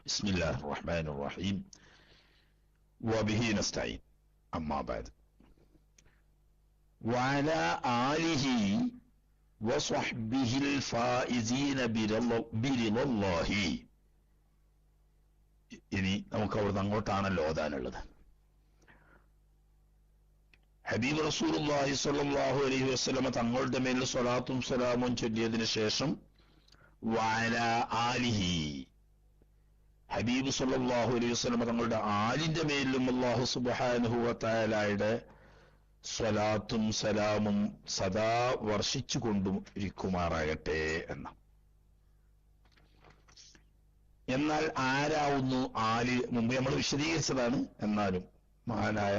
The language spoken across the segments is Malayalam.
بسم الله الرحمن الرحيم وبه نستعين أما بعد وعلى آله وصحبه الفائزين برضا الله. ഇനി നമുക്ക് അവിടുന്ന് അങ്ങോട്ടാണല്ലോ ഓതാനുള്ളത്. ഹബീബ് റസൂലുള്ളാഹി സ്വല്ലല്ലാഹു അലൈഹി വസല്ലമ തങ്ങളുടെ മേൽ സ്വലാത്തും സലാമും ചൊല്ലിയതിനു ശേഷം വഅലാ ആലിഹി, ഹബീബ് സല്ലല്ലാഹു അലൈഹി വസല്ലമ തങ്ങളുടെ ആലിന്റെ മേലും അല്ലാഹു സുബ്ഹാനഹു വ തആലയുടെ സ്വലാത്തും സലാമും സദാ വർഷിച്ചു കൊണ്ടിരിക്കുമാറാകട്ടെ എന്ന. എന്നാൽ ആരാവുന്നു ആല്? മുമ്പ് നമ്മൾ വിശദീകരിച്ചതാണ്. എന്നാലും മഹാനായ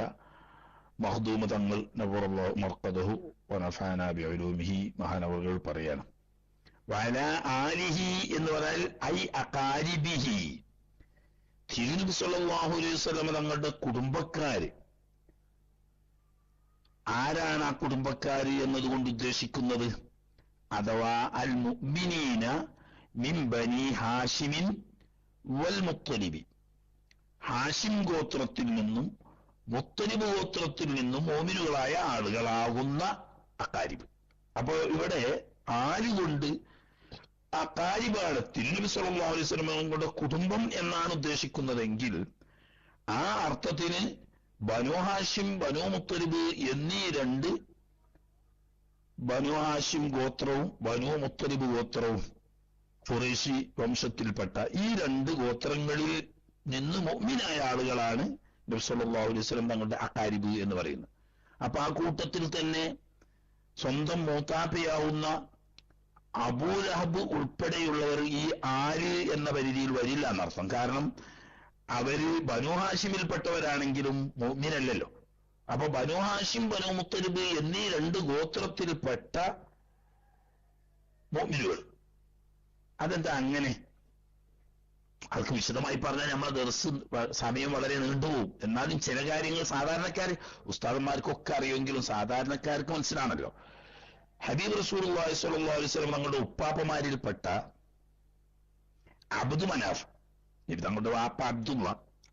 മഖ്ദൂമ തങ്ങൾ നവറല്ലാഹു മർഖദഹു വനഫഅനാ ബിഉലൂമിഹി മഹാനവറുകൾ പറയാണ്, വഅലാ ആലിഹി എന്ന് പറഞ്ഞാൽ ഐ അഖാരിബിഹി, തിരുനബി സല്ലല്ലാഹു അലൈഹി വസല്ലം തങ്ങളുടെ കുടുംബക്കാര്. ആരാണ് ആ കുടുംബക്കാര് എന്നതുകൊണ്ട് ഉദ്ദേശിക്കുന്നത്? അഥവാ അൽ മുഅ്മിനീന മിൻ ബനി ഹാഷിമിൻ വൽ മുത്തലിബി, ഹാഷിം ഗോത്രത്തിൽ നിന്നും മുത്തലിബ് ഗോത്രത്തിൽ നിന്നും മോമിനുകളായ ആളുകളാകുന്ന അഖാരിബ്. അപ്പോ ഇവിടെ ആലുകൊണ്ട് അഖാരിബാണ് തിരുനബി സല്ലല്ലാഹു അലൈഹി വസല്ലം തങ്ങളുടെ കുടുംബം എന്നാണ് ഉദ്ദേശിക്കുന്നതെങ്കിൽ ആ അർത്ഥത്തിന് ബനു ഹാഷിം ബനു മുത്തലിബ് എന്നീ രണ്ട്, ബനു ഹാഷിം ഗോത്രവും ബനു മുത്തലിബ് ഗോത്രവും ഖുറൈശി വംശത്തിൽപ്പെട്ട ഈ രണ്ട് ഗോത്രങ്ങളിൽ നിന്ന് മുഅ്മിനായ ആളുകളാണ് നബി സല്ലല്ലാഹു അലൈഹി വസല്ലം തങ്ങളുടെ അഖാരിബ് എന്ന് പറയുന്നത്. അപ്പൊ ആ കൂട്ടത്തിൽ തന്നെ സ്വന്തം മൂത്താപ്പയാവുന്ന അബൂലഹബ് ഉൾപ്പെടെയുള്ളവർ ഈ ആല് എന്ന പരിധിയിൽ വരില്ല എന്നർത്ഥം. കാരണം അവര് ബനു ഹാഷിമിൽപ്പെട്ടവരാണെങ്കിലും മുഅ്മിനല്ലല്ലോ. അപ്പൊ ബനു ഹാഷിം ബനു മുത്തലിബ് എന്നീ രണ്ട് ഗോത്രത്തിൽപ്പെട്ട മുഅ്മിനുകൾ. അതെന്താ അങ്ങനെ? അതൊക്കെ വിശദമായി പറഞ്ഞാൽ നമ്മളെ ദർസ് സമയം വളരെ നീണ്ടുപോകും. എന്നാലും ചില കാര്യങ്ങൾ സാധാരണക്കാർ, ഉസ്താദന്മാർക്കൊക്കെ അറിയുമെങ്കിലും സാധാരണക്കാർക്ക് മനസ്സിലാണല്ലോ. ഹബീബ് റസൂലുള്ളാഹി സ്വല്ലല്ലാഹു അലൈഹി വസല്ലം തങ്ങളുടെ ഉപ്പാപ്പമാരിൽപ്പെട്ട അബ്ദു മനാഫ്, തങ്ങളുടെ വാപ്പ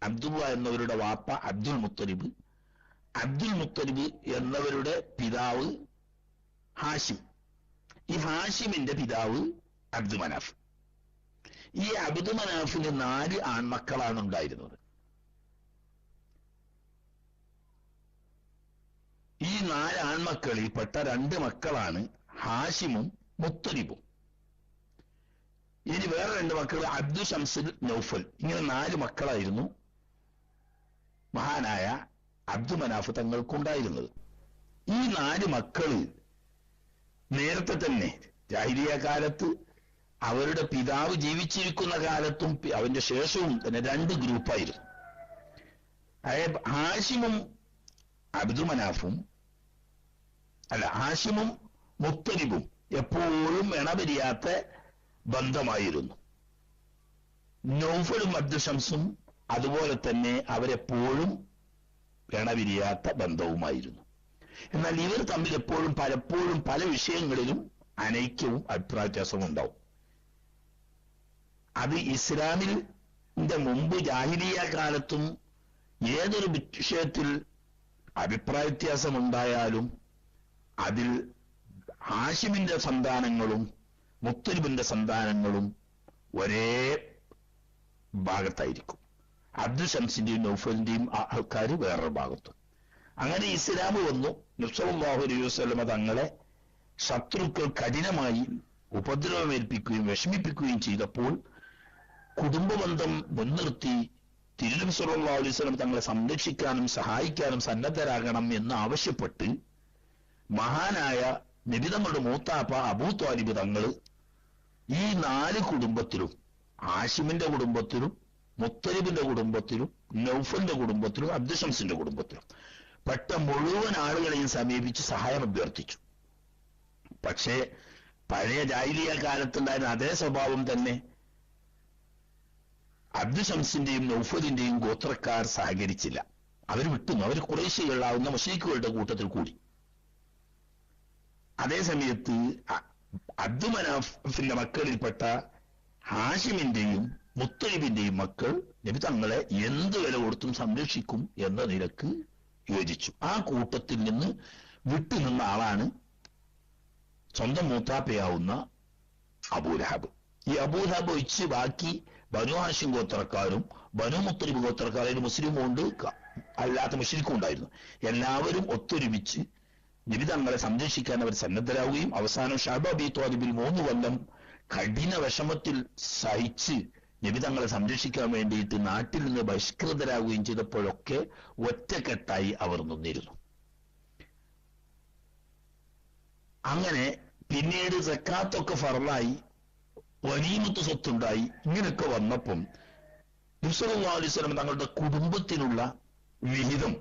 അബ്ദുള്ള എന്നവരുടെ വാപ്പ അബ്ദുൽ മുത്തലിബ്, അബ്ദുൽ മുത്തലിബ് എന്നവരുടെ പിതാവ് ഹാഷിം, ഈ ഹാഷിമിന്റെ പിതാവ് അബ്ദു മനാഫ്. ഈ അബ്ദു മനാഫിന് 4 ആൺമക്കളാണ് ഉണ്ടായിരുന്നത്. ഈ 4 ആൺമക്കളിൽപ്പെട്ട 2 മക്കളാണ് ഹാഷിമും മുത്തലിബും. ഇനി വേറെ 2 മക്കൾ അബ്ദു ഷംസുൽ നൗഫൽ. ഇങ്ങനെ 4 മക്കളായിരുന്നു മഹാനായ അബ്ദു മനാഫ് തങ്ങൾക്കുണ്ടായിരുന്നത്. ഈ 4 മക്കള് നേരത്തെ തന്നെ ജാഹിലിയ കാലത്ത് അവരുടെ പിതാവ് ജീവിച്ചിരിക്കുന്ന കാലത്തും അവന്റെ ശേഷവും തന്നെ 2 ഗ്രൂപ്പായിരുന്നു. ഹാഷിമും അബ്ദു മനാഫും ഹാഷിമും മുത്തലിബും എപ്പോഴും ഇണപിരിയാത്ത ബന്ധമായിരുന്നു. നൗഫലും അബ്ദു ഷംസും അതുപോലെ തന്നെ അവരെപ്പോഴും ഇണപിരിയാത്ത ബന്ധവുമായിരുന്നു. എന്നാൽ ഇവർ തമ്മിൽ എപ്പോഴും പലപ്പോഴും പല വിഷയങ്ങളിലും അനൈക്യവും അഭിപ്രായ വ്യത്യാസവും ഉണ്ടാവും. അത് ഇസ്ലാമിന്റെ മുമ്പ് ജാഹിലിയ കാലത്തും ഏതൊരു വിഷയത്തിൽ അഭിപ്രായ വ്യത്യാസമുണ്ടായാലും അതിൽ ഹാഷിമിന്റെ സന്താനങ്ങളും മുത്തലിബിന്റെ സന്താനങ്ങളും ഒരേ ഭാഗത്തായിരിക്കും. അബ്ദു ഷംസിന്റെയും നൗഫലിന്റെയും ആൾക്കാർ വേറൊരു ഭാഗത്തും. അങ്ങനെ ഇസ്ലാം വന്നു. നബി സല്ലല്ലാഹു അലൈഹി വസല്ലമ തങ്ങളെ ശത്രുക്കൾ കഠിനമായി ഉപദ്രവമേൽപ്പിക്കുകയും വിഷമിപ്പിക്കുകയും ചെയ്തപ്പോൾ കുടുംബബന്ധം മുൻനിർത്തി തിരുനബി സല്ലല്ലാഹു അലൈഹി വസല്ലം തങ്ങളെ സംരക്ഷിക്കാനും സഹായിക്കാനും സന്നദ്ധരാകണം എന്ന് ആവശ്യപ്പെട്ട് മഹാനായ നബി തങ്ങളുടെ മൂത്താപ്പ അബൂ ത്വാലിബ് തങ്ങൾ ഈ 4 കുടുംബത്തിലും, ഹാഷിമിന്റെ കുടുംബത്തിലും മുത്തലിബിന്റെ കുടുംബത്തിലും നൗഫലിന്റെ കുടുംബത്തിലും അബ്ദു ഷംസിന്റെ കുടുംബത്തിലും പെട്ട മുഴുവൻ ആളുകളെയും സമീപിച്ച് സഹായം അഭ്യർത്ഥിച്ചു. പക്ഷേ പഴയ ജാഹിലിയ കാലത്തുണ്ടായിരുന്ന അതേ സ്വഭാവം തന്നെ അബ്ദു ഷംസിന്റെയും നൗഫലിന്റെയും ഗോത്രക്കാർ സഹകരിച്ചില്ല. അവർ വിട്ടുന്നു. അവർ ഖുറൈശികളാവുന്ന മുശ്രിക്കുകളുടെ കൂട്ടത്തിൽ കൂടി. അതേസമയത്ത് അബ്ദു മനാഫിന്റെ മക്കളിൽപ്പെട്ട ഹാഷിമിന്റെയും മുത്തലിബിന്റെയും മക്കൾ നബി തങ്ങളെ എന്ത് വില കൊടുത്തും സംരക്ഷിക്കും എന്ന നിലക്ക് യോജിച്ചു. ആ കൂട്ടത്തിൽ നിന്ന് വിട്ടുനിന്ന ആളാണ് സ്വന്തം മൂത്താപ്പയാവുന്ന അബൂലഹബ്. ഈ അബൂലഹബ് ഒഴിച്ച് ബാക്കി ബനു ഹാഷിം ഗോത്രക്കാരും ബനു മുത്തലിബ് ഗോത്രക്കാരും മുസ്ലിമും ഉണ്ട്, അല്ലാത്ത മുശ്രിക്കും ഉണ്ടായിരുന്നു. എല്ലാവരും ഒത്തൊരുമിച്ച് നബി തങ്ങളെ സംരക്ഷിക്കാൻ അവർ സന്നദ്ധരാവുകയും അവസാനം ഷഅബ ബി ത്വാലിബിൽ 3 കൊല്ലം കഠിന വിഷമത്തിൽ സഹിച്ച് നബി തങ്ങളെ സംരക്ഷിക്കാൻ വേണ്ടിയിട്ട് നാട്ടിൽ നിന്ന് ബഹിഷ്കൃതരാകുകയും ചെയ്തപ്പോഴൊക്കെ ഒറ്റക്കെട്ടായി അവർ നിന്നിരുന്നു. അങ്ങനെ പിന്നീട് സക്കാത്തൊക്കെ ഫർളായി, ഗനീമത്ത് സ്വത്തുണ്ടായി. ഇങ്ങനെയൊക്കെ വന്നപ്പം നബി സല്ലല്ലാഹു അലൈഹി വസല്ലം തങ്ങളുടെ കുടുംബത്തിനുള്ള വിഹിതം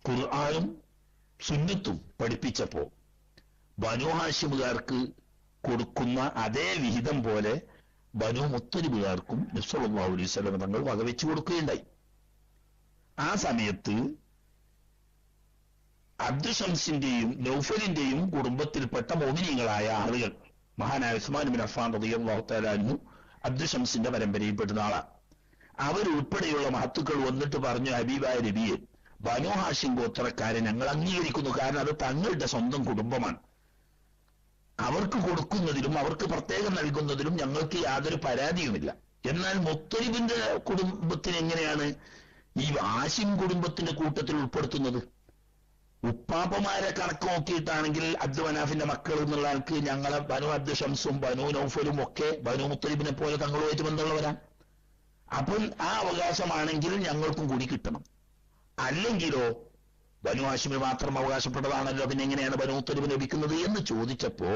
ഖുർആനും സുന്നത്തും പഠിപ്പിച്ചപ്പോ ബനു ഹാഷിമുകാർക്ക് കൊടുക്കുന്ന അതേ വിഹിതം പോലെ ബനു മുത്തലിബുകാർക്കും നബി സല്ലല്ലാഹു അലൈഹി വസല്ലം തങ്ങൾ വകവെച്ചു കൊടുക്കുകയുണ്ടായി. ആ സമയത്ത് അബ്ദുശംസിന്റെയും നൗഫലിന്റെയും കുടുംബത്തിൽപ്പെട്ട മോമിനീങ്ങളായ ആളുകൾ, മഹാനായ ഉസ്മാൻ ബിൻ അഫ്ഫാൻ റളിയല്ലാഹു തആല അൻഹു അബ്ദുശംസിന്റെ പരമ്പരയിൽപ്പെടുന്ന ആളാണ്. അവരുൾപ്പെടെയുള്ള മഹത്തുക്കൾ വന്നിട്ട് പറഞ്ഞു, ഹബീബായ നബിയെ, ബനു ഹാഷിം ഗോത്രക്കാരെ ഞങ്ങൾ അംഗീകരിക്കുന്നു. കാരണം അത് തങ്ങളുടെ സ്വന്തം കുടുംബമാണ്. അവർക്ക് കൊടുക്കുന്നതിലും അവർക്ക് പ്രത്യേകം നൽകുന്നതിലും ഞങ്ങൾക്ക് യാതൊരു പരാതിയുമില്ല. എന്നാൽ മുത്തലിബിന്റെ കുടുംബത്തിന് എങ്ങനെയാണ് ഈ ഹാഷിം കുടുംബത്തിന്റെ കൂട്ടത്തിൽ ഉൾപ്പെടുത്തുന്നത്? ഉപ്പാപ്പമാരെ കണക്ക് നോക്കിയിട്ടാണെങ്കിൽ അബ്ദു മനാഫിന്റെ മക്കൾ എന്നുള്ള ആൾക്ക് ഞങ്ങളെ ബനു അബ്ദു ഷംസും ബനു നൗഫലും ഒക്കെ ബനു മുത്തലിബിനെ പോലെ തങ്ങളുമായിട്ട് ബന്ധമുള്ളവരാണ്. അപ്പോൾ ആ അവകാശമാണെങ്കിൽ ഞങ്ങൾക്കും കൂടി കിട്ടണം. അല്ലെങ്കിലോ ബനു ഹാഷിമിന് മാത്രം അവകാശപ്പെട്ടതാണല്ലോ, പിന്നെ എങ്ങനെയാണ് ബനു മുത്തലിബിന് ലഭിക്കുന്നത് എന്ന് ചോദിച്ചപ്പോ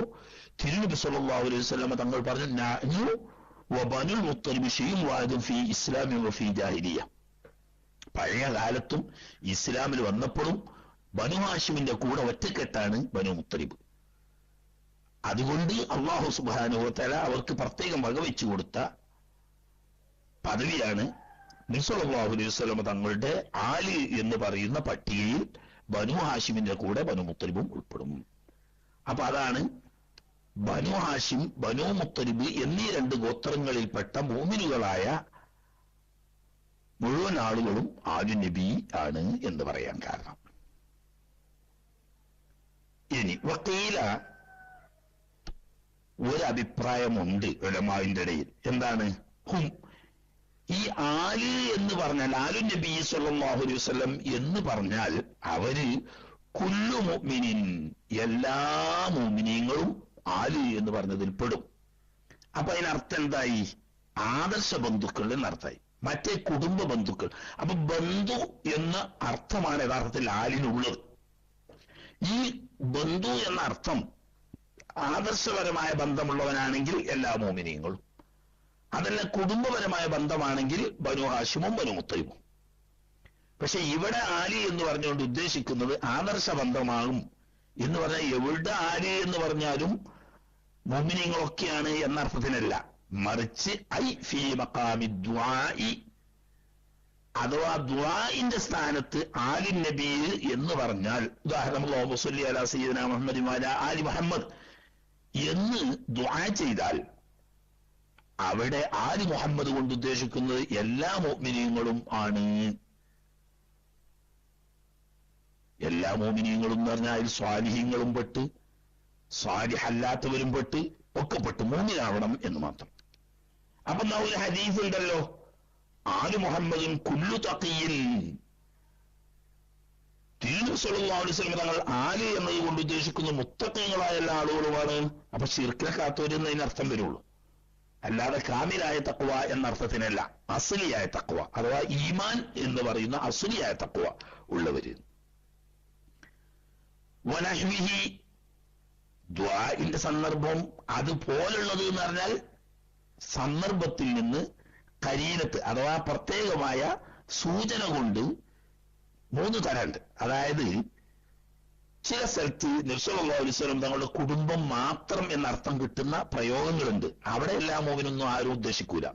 തിരുനബി സല്ലല്ലാഹു അലൈഹി വസല്ലം തങ്ങൾ പറഞ്ഞു, നഹ്നു വബനുൽ മുത്തലിബ് ശൈഉൻ വാഹിദുൻ ഫീ ഇസ്ലാമിൻ വഫീ ജാഹിലിയ്യ. പഴയ കാലത്തും ഇസ്ലാമിൽ വന്നപ്പോഴും ബനു ഹാഷിമിന്റെ കൂടെ ഒറ്റക്കെട്ടാണ് ബനു മുത്തലിബ്. അതുകൊണ്ട് അല്ലാഹു സുബ്ഹാനഹു വ തആല അവർക്ക് പ്രത്യേകം വകവെച്ചു കൊടുത്ത പദവിയാണ് നബി സല്ലല്ലാഹു അലൈഹി വസല്ലം തങ്ങളുടെ ആല് എന്ന് പറയുന്ന പട്ടികയിൽ ബനു ഹാഷിമിന്റെ കൂടെ ബനു മുത്തലിബും ഉൾപ്പെടും. അപ്പൊ അതാണ് ബനു ഹാഷിം, ബനു മുത്തലിബ് എന്നീ 2 ഗോത്രങ്ങളിൽപ്പെട്ട മോമിനുകളായ മുഴുവൻ ആളുകളും ആലു നബി ആണ് എന്ന് പറയാൻ കാരണം. ഇനി വക്കീല ഒരഭിപ്രായമുണ്ട് ഉലമാവിന്റെ ഇടയിൽ. എന്താണ്? ഹും, ഈ ആല് എന്ന് പറഞ്ഞാൽ ആലു നബി സല്ലല്ലാഹു അലൈഹി വസല്ലം എന്ന് പറഞ്ഞാൽ അവര് കുല്ലു മുഅ്മിനിൻ, എല്ലാ മുഅ്മിനീങ്ങളും ആല് എന്ന് പറഞ്ഞതിൽ പെടും. അപ്പൊ അതിനർത്ഥം എന്തായി? ആദർശ ബന്ധുക്കൾ എന്നർത്ഥമായി. മറ്റേ കുടുംബ ബന്ധുക്കൾ. അപ്പൊ ബന്ധു എന്ന അർത്ഥമാണ് യഥാർത്ഥത്തിൽ ആലിനുള്ളത്. ഈ ബന്ധു എന്ന അർത്ഥം ആദർശപരമായ ബന്ധമുള്ളവനാണെങ്കിൽ എല്ലാ മോമിനീങ്ങളും, അതല്ല കുടുംബപരമായ ബന്ധമാണെങ്കിൽ ബനു ഹാഷിമും ബനു മുത്തലിബും. പക്ഷെ ഇവിടെ ആലി എന്ന് പറഞ്ഞുകൊണ്ട് ഉദ്ദേശിക്കുന്നത് ആദർശ ബന്ധമാകും എന്ന് പറഞ്ഞാൽ എവിടെ ആലി എന്ന് പറഞ്ഞാലും മോമിനീങ്ങളൊക്കെയാണ് എന്ന അർത്ഥത്തിനല്ല, മറിച്ച് ഐ ഫീ മഖാമി ദുആഇ, അഥവാ ദുആഇന്റെ സ്ഥാനത്ത് ആലി നബി എന്ന് പറഞ്ഞാൽ, ഉദാഹരണം അല്ലാഹുമ്മ സ്വല്ലി അലാ സയ്യിദിനാ മുഹമ്മദി വഅലാ ആലി മുഹമ്മദ് എന്ന് ദുആ ചെയ്താൽ അവിടെ ആലി മുഹമ്മദ് കൊണ്ട് ഉദ്ദേശിക്കുന്നത് എല്ലാ മുഅ്മിനീങ്ങളും ആണ്. എല്ലാ മുഅ്മിനീങ്ങളും എന്ന് പറഞ്ഞാൽ സ്വാലിഹീങ്ങളും പെട്ട് സ്വാലിഹല്ലാത്തവരും പെട്ട് ഒക്കെ പെട്ട് മുഅ്മിനാവണം എന്ന് മാത്രം. അപ്പൊ ഒരു ഹദീസ് ഉണ്ടല്ലോ, ആലു മുഹമ്മദും കുല്ലു തഖിയിൽ. തിരുനബി സല്ലല്ലാഹു അലൈഹി വസല്ലം തങ്ങൾ ആല് എന്നത് കൊണ്ട് ഉദ്ദേശിക്കുന്ന മുത്തഖീങ്ങളായ എല്ലാ ആളുകളുമാണ്. അപ്പൊ ശിർക്കിനെ കാത്തോരുന്നതിന് അർത്ഥം വരുള്ളൂ, അല്ലാതെ കാമിലായ തഖ്വ എന്ന അർത്ഥത്തിനല്ല, അസ്ലിയായ തഖ്വ അഥവാ ഈമാൻ എന്ന് പറയുന്ന അസ്ലിയായ തഖ്വ ഉള്ളവര്. വനഹ്വിഹി, ദുആഇന്റെ സന്ദർഭം അതുപോലുള്ളത് എന്ന് പറഞ്ഞാൽ സന്ദർഭത്തിൽ നിന്ന് കരീനത്ത് അഥവാ പ്രത്യേകമായ സൂചന കൊണ്ട് 3 തരമുണ്ട്. അതായത് ചില സ്ഥലത്ത് നബി സല്ലല്ലാഹു അലൈഹി വസല്ലം തങ്ങളുടെ കുടുംബം മാത്രം എന്നർത്ഥം കിട്ടുന്ന പ്രയോഗങ്ങളുണ്ട്. അവിടെ എല്ലാ മോമിനൊന്നും ആരും ഉദ്ദേശിക്കൂല.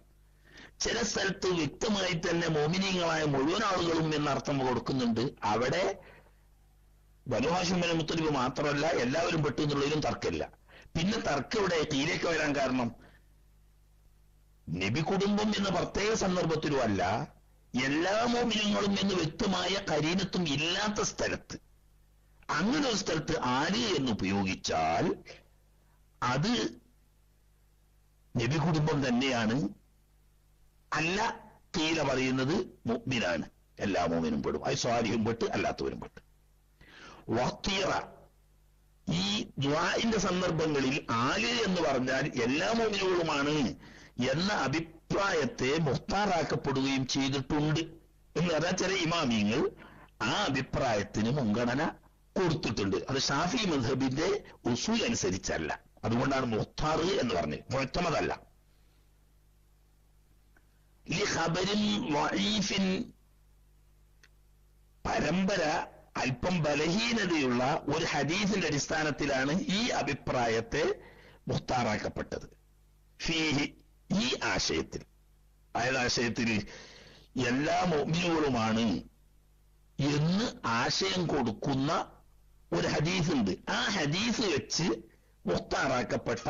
ചില സ്ഥലത്ത് വ്യക്തമായി തന്നെ മോമിനീങ്ങളായ മുഴുവൻ ആളുകളും എന്നർത്ഥം കൊടുക്കുന്നുണ്ട്. അവിടെ ബനു ഹാഷിം ബനു മുത്തലിബ് മാത്രമല്ല എല്ലാവരും പെട്ടു എന്നുള്ളതിലും തർക്കമില്ല. പിന്നെ തർക്കം ഇവിടെ കീഴേക്ക് വരാൻ കാരണം നബി കുടുംബം എന്ന പ്രത്യേക സന്ദർഭത്തിലും അല്ല, എല്ലാ മോമിനങ്ങളും എന്ന് വ്യക്തമായ കരീനത്തും ഇല്ലാത്ത സ്ഥലത്ത്, അങ്ങനെ ഒരു സ്ഥലത്ത് ആര് എന്ന് ഉപയോഗിച്ചാൽ അത് നബി കുടുംബം തന്നെയാണ്. അല്ല, കീല പറയുന്നത് മുഅ്മിനാണ്, എല്ലാ മോമിനും പെടും. അത് സ്വാലിഹും പെട്ട് അല്ലാത്തവരും പെട്ട്. വത്തീറ, ഈ ദുആഇന്റെ സന്ദർഭങ്ങളിൽ ആല് എന്ന് പറഞ്ഞാൽ എല്ലാ മോമിനുകളുമാണ് എന്ന അഭിപ്രായത്തെ മുഖ്താറാക്കപ്പെടുകയും ചെയ്തിട്ടുണ്ട് എന്ന് പറഞ്ഞാൽ ചില ഇമാമിയങ്ങൾ ആ അഭിപ്രായത്തിന് മുൻഗണന കൊടുത്തിട്ടുണ്ട്. അത് ഷാഫി മദ്ഹബിന്റെ ഉസൂൽ അനുസരിച്ചല്ല, അതുകൊണ്ടാണ് മുഖ്താർ എന്ന് പറഞ്ഞത്, മുഅ്തമദല്ല. ലിഖബരിൻ വഈഫിൻ, പരമ്പര അല്പം ബലഹീനതയുള്ള ഒരു ഹദീസിന്റെ അടിസ്ഥാനത്തിലാണ് ഈ അഭിപ്രായത്തെ മുഖ്താറാക്കപ്പെട്ടത്. ഫീഹി, ഈ ആശയത്തിൽ, അതായത് ആശയത്തിൽ എല്ലാ മുഅ്മിനുകളുമാണ് എന്ന് ആശയം കൊടുക്കുന്ന ഒരു ഹദീസ് ഉണ്ട്. ആ ഹദീസ് വെച്ച് മുഖ്താറാക്കപ്പെട്ട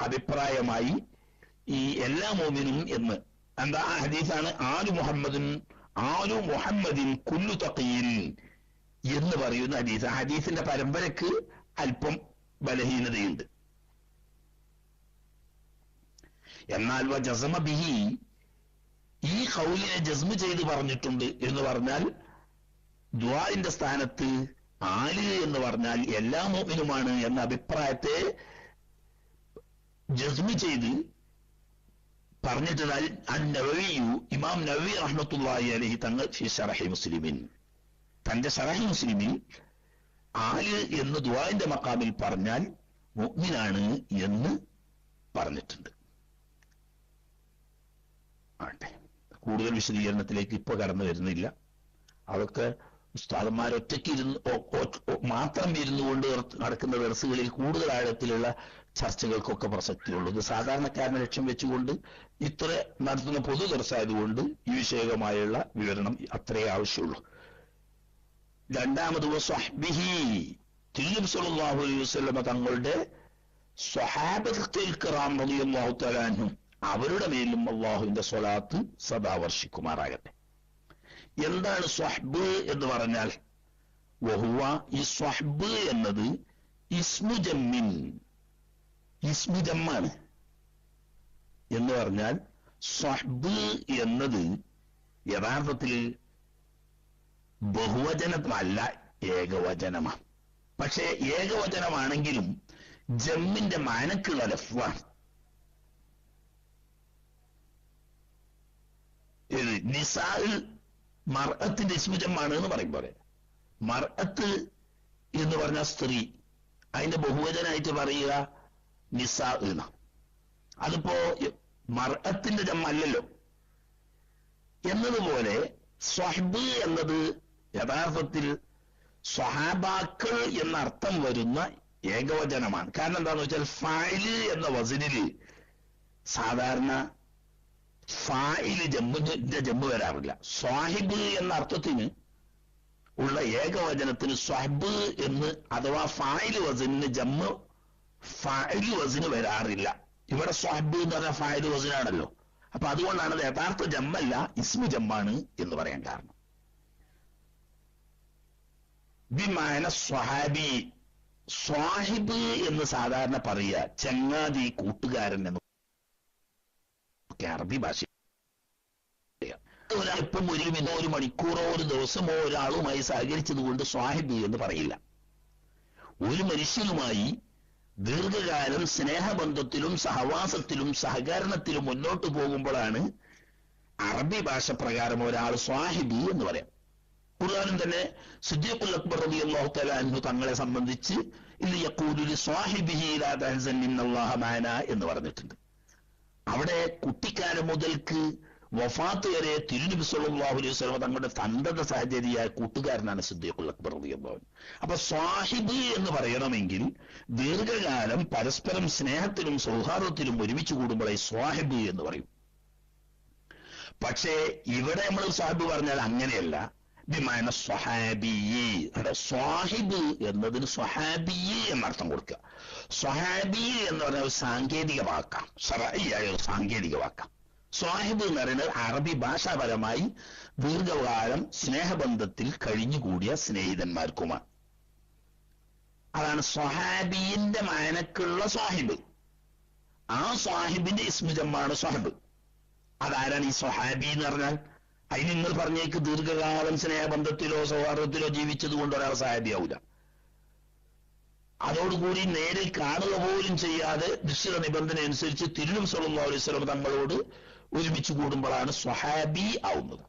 അഭിപ്രായമായി ഈ എല്ലാ മുഅ്മിനും എന്ന്, എന്താ ആ ഹദീസാണ് ആലു മുഹമ്മദിൻ കുല്ലു തഖീൻ എന്ന് പറയുന്ന ഹദീസ്. ആ ഹദീസിന്റെ പരമ്പരക്ക് അല്പം ബലഹീനതയുണ്ട്. എന്നാൽ ജസ്മ ബിഹി, ഈ ഖൗലിനെ ജസ്മ ചെയ്ത് പറഞ്ഞിട്ടുണ്ട് എന്ന് പറഞ്ഞാൽ ദുആഇന്റെ സ്ഥാനത്ത് ആല് എന്ന് പറഞ്ഞാൽ എല്ലാ മുഅ്മിനുമാണ് എന്ന അഭിപ്രായത്തെ ജസ്മ ചെയ്ത് പറഞ്ഞിട്ടുള്ള ഇമാം നവവി റഹ്മത്തുള്ളാഹി അലൈഹി തങ്ങൾ ഫി ശറഹി മുസ്ലിമിൻ, തന്റെ ശറഹി മുസ്ലിമിൽ ആല് എന്ന് ദുആഇന്റെ മഖാമിൽ പറഞ്ഞാൽ മുഅ്മിനാണ് എന്ന് പറഞ്ഞിട്ടുണ്ട്. ആട്ടെ, കൂടുതൽ വിശദീകരണത്തിലേക്ക് ഇപ്പൊ കടന്നു വരുന്നില്ല. അതൊക്കെ ഉസ്താദന്മാരൊറ്റയ്ക്ക് മാത്രം ഇരുന്നുകൊണ്ട് നടക്കുന്ന ദർസുകളിൽ കൂടുതൽ ആഴത്തിലുള്ള ചർച്ചകൾക്കൊക്കെ പ്രസക്തിയുള്ളൂ. ഇത് സാധാരണക്കാരനെ ലക്ഷ്യം വെച്ചുകൊണ്ട് ഇത്ര നടത്തുന്ന പൊതു ദർസായതുകൊണ്ട് ഈ വിഷയകമായുള്ള വിവരണം അത്രേ ആവശ്യമുള്ളൂ. രണ്ടാമത് സ്വഹ്ബിഹി, തിരുനബി സല്ലല്ലാഹു അലൈഹി വസല്ലമ തങ്ങളുടെ സ്വഹാബത്തുൽ കിറാം റളിയല്ലാഹു തആല അൻഹും, അവരുടെ മേലും അല്ലാഹുവിന്റെ സ്വലാത്ത് സദാ വർഷിക്കുമാറാകട്ടെ. എന്താണ് സ്വഹ്ബ് എന്ന് പറഞ്ഞാൽ? വഹുവ, ഈ സ്വഹ്ബ് എന്നത് ഇസ്മു ജമ്മിൻ, ഇസ്മു ജമ്മാണ് എന്ന് പറഞ്ഞാൽ സ്വഹ്ബ് എന്നത് യഥാർത്ഥത്തിൽ ബഹുവചനമല്ല, ഏകവചനമാണ്. പക്ഷേ ഏകവചനമാണെങ്കിലും ജമ്മിന്റെ മാനക്കുള്ള ലഫ്വാണ്. നിസാ മർഅത്തിന്റെ ഇസ്മു ജമ്മാണ് എന്ന് പറയും പോലെ, മർഅത്ത് എന്ന് പറഞ്ഞ സ്ത്രീ, അതിന്റെ ബഹുവചനായിട്ട് പറയുക നിസാ എന്ന. അതിപ്പോ മർഅത്തിന്റെ ജമ്മല്ലല്ലോ. എന്നതുപോലെ സ്വഹ്ബ് എന്നത് യഥാർത്ഥത്തിൽ സ്വഹാബാക്കൾ എന്ന അർത്ഥം വരുന്ന ഏകവചനമാണ്. കാരണം എന്താണെന്ന് വെച്ചാൽ ഫായില് എന്ന വസനില് സാധാരണ ഫായില് ജമ്മ് വരാറില്ല. സ്വാഹിബ് എന്ന അർത്ഥത്തിന് ഉള്ള ഏകവചനത്തിന് സ്വഹ്ബ് എന്ന് അഥവാ ഫായില് വസനിന് ജമ്മ് ഫായില് വസന് വരാറില്ല. ഇവിടെ സ്വഹ്ബ് എന്ന് പറഞ്ഞാൽ ഫായില് വസനാണല്ലോ. അപ്പൊ അതുകൊണ്ടാണ് അത് യഥാർത്ഥ ജമ്മല്ല, ഇസ്മു ജമ്മാണ് എന്ന് പറയാൻ കാരണം. ബിമാന സ്വഹാബി, സ്വാഹിബ് എന്ന് സാധാരണ പറയുക ചങ്ങാതി, കൂട്ടുകാരൻ എന്ന് അറബി ഭാഷ. ഒരാളിപ്പം ഒരു മണിക്കൂറോ ഒരു ദിവസമോ ഒരാളുമായി സഹകരിച്ചത് കൊണ്ട് സ്വാഹിബ് എന്ന് പറയില്ല. ഒരു മനുഷ്യനുമായി ദീർഘകാലം സ്നേഹബന്ധത്തിലും സഹവാസത്തിലും സഹകരണത്തിലും മുന്നോട്ട് പോകുമ്പോഴാണ് അറബി ഭാഷ പ്രകാരം ഒരാൾ സ്വാഹിബ് എന്ന് പറയാം. ഖുർആനിൽ തന്നെ സിദ്ദീഖുൽ അക്ബർ റളിയല്ലാഹു തആല അൻഹു തങ്ങളെ സംബന്ധിച്ച് ഇൽ യഖൂലു ലി സ്വാഹിബിഹി ലാ തഹ്സൻ ഇന്നല്ലാഹ മഅനാ എന്ന് പറഞ്ഞിട്ടുണ്ട്. അവിടെ കുട്ടിക്കാലം മുതൽക്ക് വഫാത്ത് വരെ തിരുനബി സല്ലല്ലാഹു അലൈഹി വസല്ലം തങ്ങളുടെ സന്തത സഹചരിയായ കൂട്ടുകാരനാണ് സിദ്ദീഖുൽ അക്ബർ റളിയല്ലാഹു അൻഹു. അപ്പൊ സ്വാഹിബ് എന്ന് പറയണമെങ്കിൽ ദീർഘകാലം പരസ്പരം സ്നേഹത്തിലും സൗഹാർദ്ദത്തിലും ഒരുമിച്ച് കൂടുമ്പോഴേ സ്വാഹിബ് എന്ന് പറയും. പക്ഷേ ഇവിടെ നമ്മൾ സ്വാഹിബ് പറഞ്ഞാൽ അങ്ങനെയല്ല. ബിമാന സ്വഹാബി, സ്വാഹിബ് എന്നതിന് സ്വഹാബി എന്നർത്ഥം കൊടുക്കുക. സ്വഹാബി എന്ന് പറഞ്ഞ ഒരു സാങ്കേതിക വാക്കാം, ശർഈയായ ഒരു സാങ്കേതിക വാക്കാം. സ്വാഹിബ് എന്ന് പറയുന്നത് അറബി ഭാഷാപരമായി ദീർഘകാലം സ്നേഹബന്ധത്തിൽ കഴിഞ്ഞുകൂടിയ സ്നേഹിതന്മാർക്കുമാണ്. അതാണ് സ്വഹാബിന്റെ മാനക്കുള്ള സ്വാഹിബ്. ആ സ്വാഹിബിന്റെ ഇസ്മുജമാണ് സ്വാഹിബ്. അതാരാണ് ഈ സ്വഹാബി എന്ന് പറഞ്ഞാൽ? അതിന് നിങ്ങൾ പറഞ്ഞേക്ക് ദീർഘകാലം സ്നേഹബന്ധത്തിലോ സൗഹാർദ്ദത്തിലോ ജീവിച്ചത് കൊണ്ട് ഒരാൾ സഹാബിയാവൂല. അതോടുകൂടി നേരിൽ കാണുക പോലും ചെയ്യാതെ നിശ്ചിത നിബന്ധന അനുസരിച്ച് തിരുനബി സല്ലല്ലാഹു അലൈഹി വസല്ലം തങ്ങളോട് ഒരുമിച്ച് കൂടുമ്പോഴാണ് സ്വഹാബി ആവുന്നത്.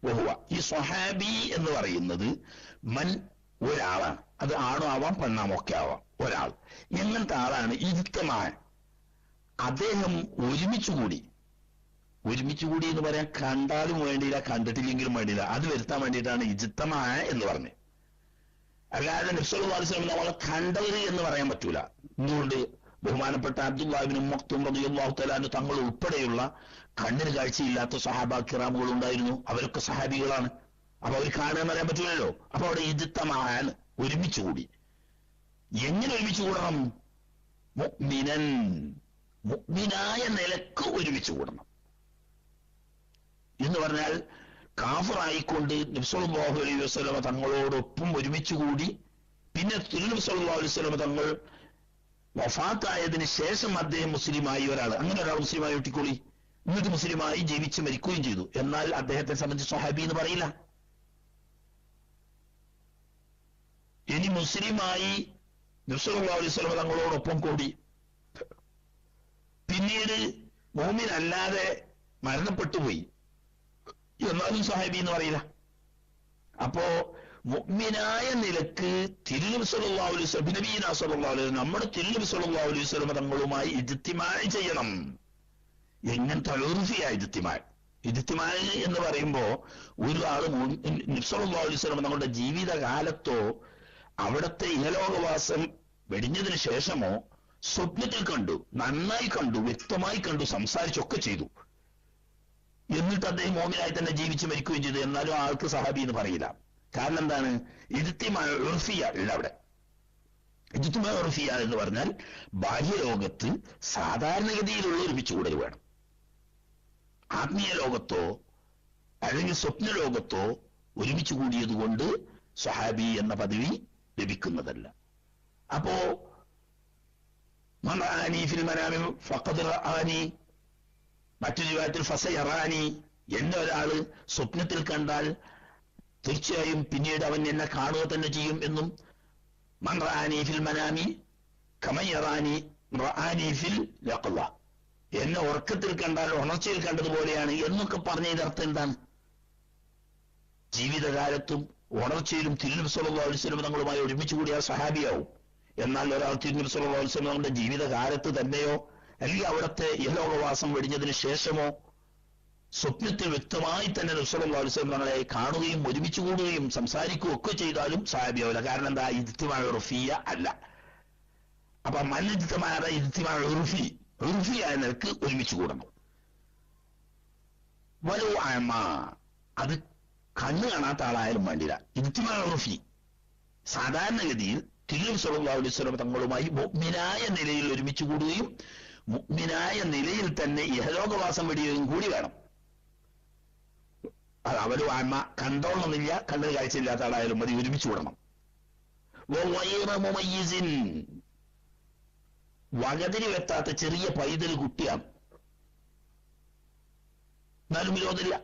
വഹുവ, ഈ സ്വഹാബി എന്ന് പറയുന്നത് മൻ, ഒരാളാണ്. അത് ആണോ ആവാം പെണ്ണാമോ ഒക്കെ ആവാം, ഒരാൾ. എങ്ങനത്തെ ആളാണ്? ഇജ്തമാഅ, അദ്ദേഹം ഒരുമിച്ചുകൂടി. ഒരുമിച്ചുകൂടി എന്ന് പറയാൻ കണ്ടാലും വേണ്ടിയില്ല, കണ്ടിട്ടില്ലെങ്കിലും വേണ്ടിയില്ല. അത് വരുത്താൻ വേണ്ടിയിട്ടാണ് ഇജ്തമാഅ എന്ന് പറഞ്ഞത്. അല്ലാതെ നബി സല്ലല്ലാഹു അലൈഹി വസല്ലം നമ്മളെ കണ്ടവര് എന്ന് പറയാൻ പറ്റൂല. എന്തുകൊണ്ട്? ബഹുമാനപ്പെട്ട അബ്ദുല്ലാഹ് ഇബ്നു മക്തും റളിയല്ലാഹു തആല അൻഹു തങ്ങൾ ഉൾപ്പെടെയുള്ള കണ്ണിന് കാഴ്ചയില്ലാത്ത സഹാബാ കിറാമുകൾ ഉണ്ടായിരുന്നു. അവരൊക്കെ സഹാബികളാണ്. അപ്പൊ അവർ കാണുക എന്ന് പറയാൻ പറ്റൂലല്ലോ. അപ്പൊ അവിടെ ഇജ്തമാഅ, ഒരുമിച്ചുകൂടി. എങ്ങനെ ഒരുമിച്ച് കൂടണം? മുഅ്മിനൻ, മുഅ്മിനായ നിലക്ക് ഒരുമിച്ച് കൂടണം എന്ന് പറഞ്ഞാൽ കാഫിറായിക്കൊണ്ട് നബി സല്ലല്ലാഹു അലൈഹി വസല്ലം തങ്ങളോടൊപ്പം ഒരുമിച്ച് കൂടി. പിന്നെ തിരുനബി സല്ലല്ലാഹു അലൈഹി വസല്ലം തങ്ങൾ വഫാത്തായതിന് ശേഷം അദ്ദേഹം മുസ്ലിമായി ഒരാൾ, അങ്ങനെ ഒരാൾ മുസ്ലിമായി ഒട്ടിക്കൊള്ളി, എന്നിട്ട് മുസ്ലിമായി ജീവിച്ച് മരിക്കുകയും ചെയ്തു. എന്നാൽ അദ്ദേഹത്തെ സംബന്ധിച്ച് സ്വഹാബി എന്ന് പറയില്ല. ഇനി മുസ്ലിമായി നബി സല്ലല്ലാഹു അലൈഹി വസല്ലം തങ്ങളോടൊപ്പം കൂടി പിന്നീട് മുഅ്മിൻ അല്ലാതെ മരണപ്പെട്ടുപോയി, എന്നാലും സ്വഹാബി എന്ന് പറയില്ല. അപ്പോ മുഅ്മിനായ നിലക്ക് തിരുനബി സല്ലല്ലാഹു അലൈഹി വസല്ലം, നബിയിനാ സല്ലല്ലാഹു അലൈഹി വസല്ലം, നമ്മുടെ തിരുനബി സല്ലല്ലാഹു അലൈഹി വസല്ലം തങ്ങളുമായി ഇജ്തിമാഅ ചെയ്യണം. എങ്ങനത്തെ ഉർഫിയായ ഇജ്തിമാഅ? ഇജ്തിമാഅ എന്ന് പറയുമ്പോ ഒരാൾ നബി സല്ലല്ലാഹു അലൈഹി വസല്ലം തങ്ങളുടെ ജീവിതകാലത്തോ അവിടുത്തെ ഇഹലോകവാസം വെടിഞ്ഞതിന് ശേഷമോ സ്വപ്നത്തിൽ കണ്ടു, നന്നായി കണ്ടു, വ്യക്തമായി കണ്ടു, സംസാരിച്ചൊക്കെ ചെയ്തു. എന്നിട്ട് അദ്ദേഹം മോമിനായി തന്നെ ജീവിച്ച് മരിക്കുകയും ചെയ്തു. എന്നാലും ആൾക്ക് സഹാബി എന്ന് പറയില്ല. കാരണം എന്താണ്? ഇജ്തിമാഅ ഉർഫിയ ഇല്ല അവിടെ. ഇജ്തിമാഅ ഉർഫിയ എന്ന് പറഞ്ഞാൽ ബാഹ്യലോകത്ത് സാധാരണഗതിയിലുള്ള ഒരുമിച്ച് കൂടൽ വേണം. ആത്മീയ ലോകത്തോ അല്ലെങ്കിൽ സ്വപ്ന ലോകത്തോ ഒരുമിച്ച് കൂടിയത് കൊണ്ട് സ്വഹാബി എന്ന പദവി ലഭിക്കുന്നതല്ല. അപ്പോ മൻ റആനി ഫിൽ മനാമി ഫഖദ് റആനി, മറ്റൊരു വിഭാഗത്തിൽ ഫസയറാനി, എന്നെ ഒരാള് സ്വപ്നത്തിൽ കണ്ടാൽ തീർച്ചയായും പിന്നീട് അവൻ എന്നെ കാണുക തന്നെ ചെയ്യും എന്നും, മൻ റആനി ഫിൽ മനാമി കമയറാനി റആനി ഫിൽ യഖ്ള, എന്നെ ഉറക്കത്തിൽ കണ്ടാൽ ഉണർച്ചയിൽ കണ്ടതുപോലെയാണ് എന്നൊക്കെ പറഞ്ഞതിന്റെ അർത്ഥം എന്താണ്? ജീവിതകാലത്തും ഉണർച്ചയിലും തിരുനബി സല്ലല്ലാഹു അലൈഹി വസല്ലം തങ്ങളുമായി ഒരുമിച്ച് കൂടിയാൽ സഹാബിയാവും. എന്നാൽ ഒരാൾ തിരുനബി സല്ലല്ലാഹു അലൈഹി വസല്ലം തങ്ങളുടെ ജീവിതകാലത്ത് തന്നെയോ അല്ലെങ്കിൽ അവിടുത്തെ ഇഹലോകവാസം വെടിഞ്ഞതിന് ശേഷമോ സ്വപ്നത്തിൽ വ്യക്തമായി തന്നെ നബി സല്ലല്ലാഹു അലൈഹി വസല്ലം തങ്ങളെ കാണുകയും ഒരുമിച്ച് കൂടുകയും സംസാരിക്കുകയും ഒക്കെ ചെയ്താലും സഹാബിയാവില്ല. കാരണം എന്താ? ഇജ്തിമാഅ ഉർഫിയ അല്ല. അപ്പൊ മൻ ഇജ്തിമാഅ ഇജ്തിമാഅ ഉർഫിയായ നിലക്ക് ഒരുമിച്ച് കൂടണം. വലു അമ, അത് കണ്ണ് കാണാത്ത ആളായാലും വേണ്ടില്ല. ഇജ്തിമാഅ ഉർഫി സാധാരണഗതിയിൽ തിരുനബി സല്ലല്ലാഹു അലൈഹി വസല്ലം തങ്ങളുമായി മുഅ്മിനായ നിലയിൽ ഒരുമിച്ച് കൂടുകയും മുഅ്മിനായ നിലയിൽ തന്നെ ഇഹലോകവാസം വെടിയുകയും കൂടി വേണം. അത് അവര് അമ്മ കണ്ടോളണമെന്നില്ല, കണ്ണിന് കാഴ്ചയില്ലാത്ത ആളായാലും മതി, ഒരുമിച്ച് കൂടണം. വകതിരി വെത്താത്ത ചെറിയ പൈതൽ കുട്ടിയാണ്, എന്നാലും വിരോധമില്ല.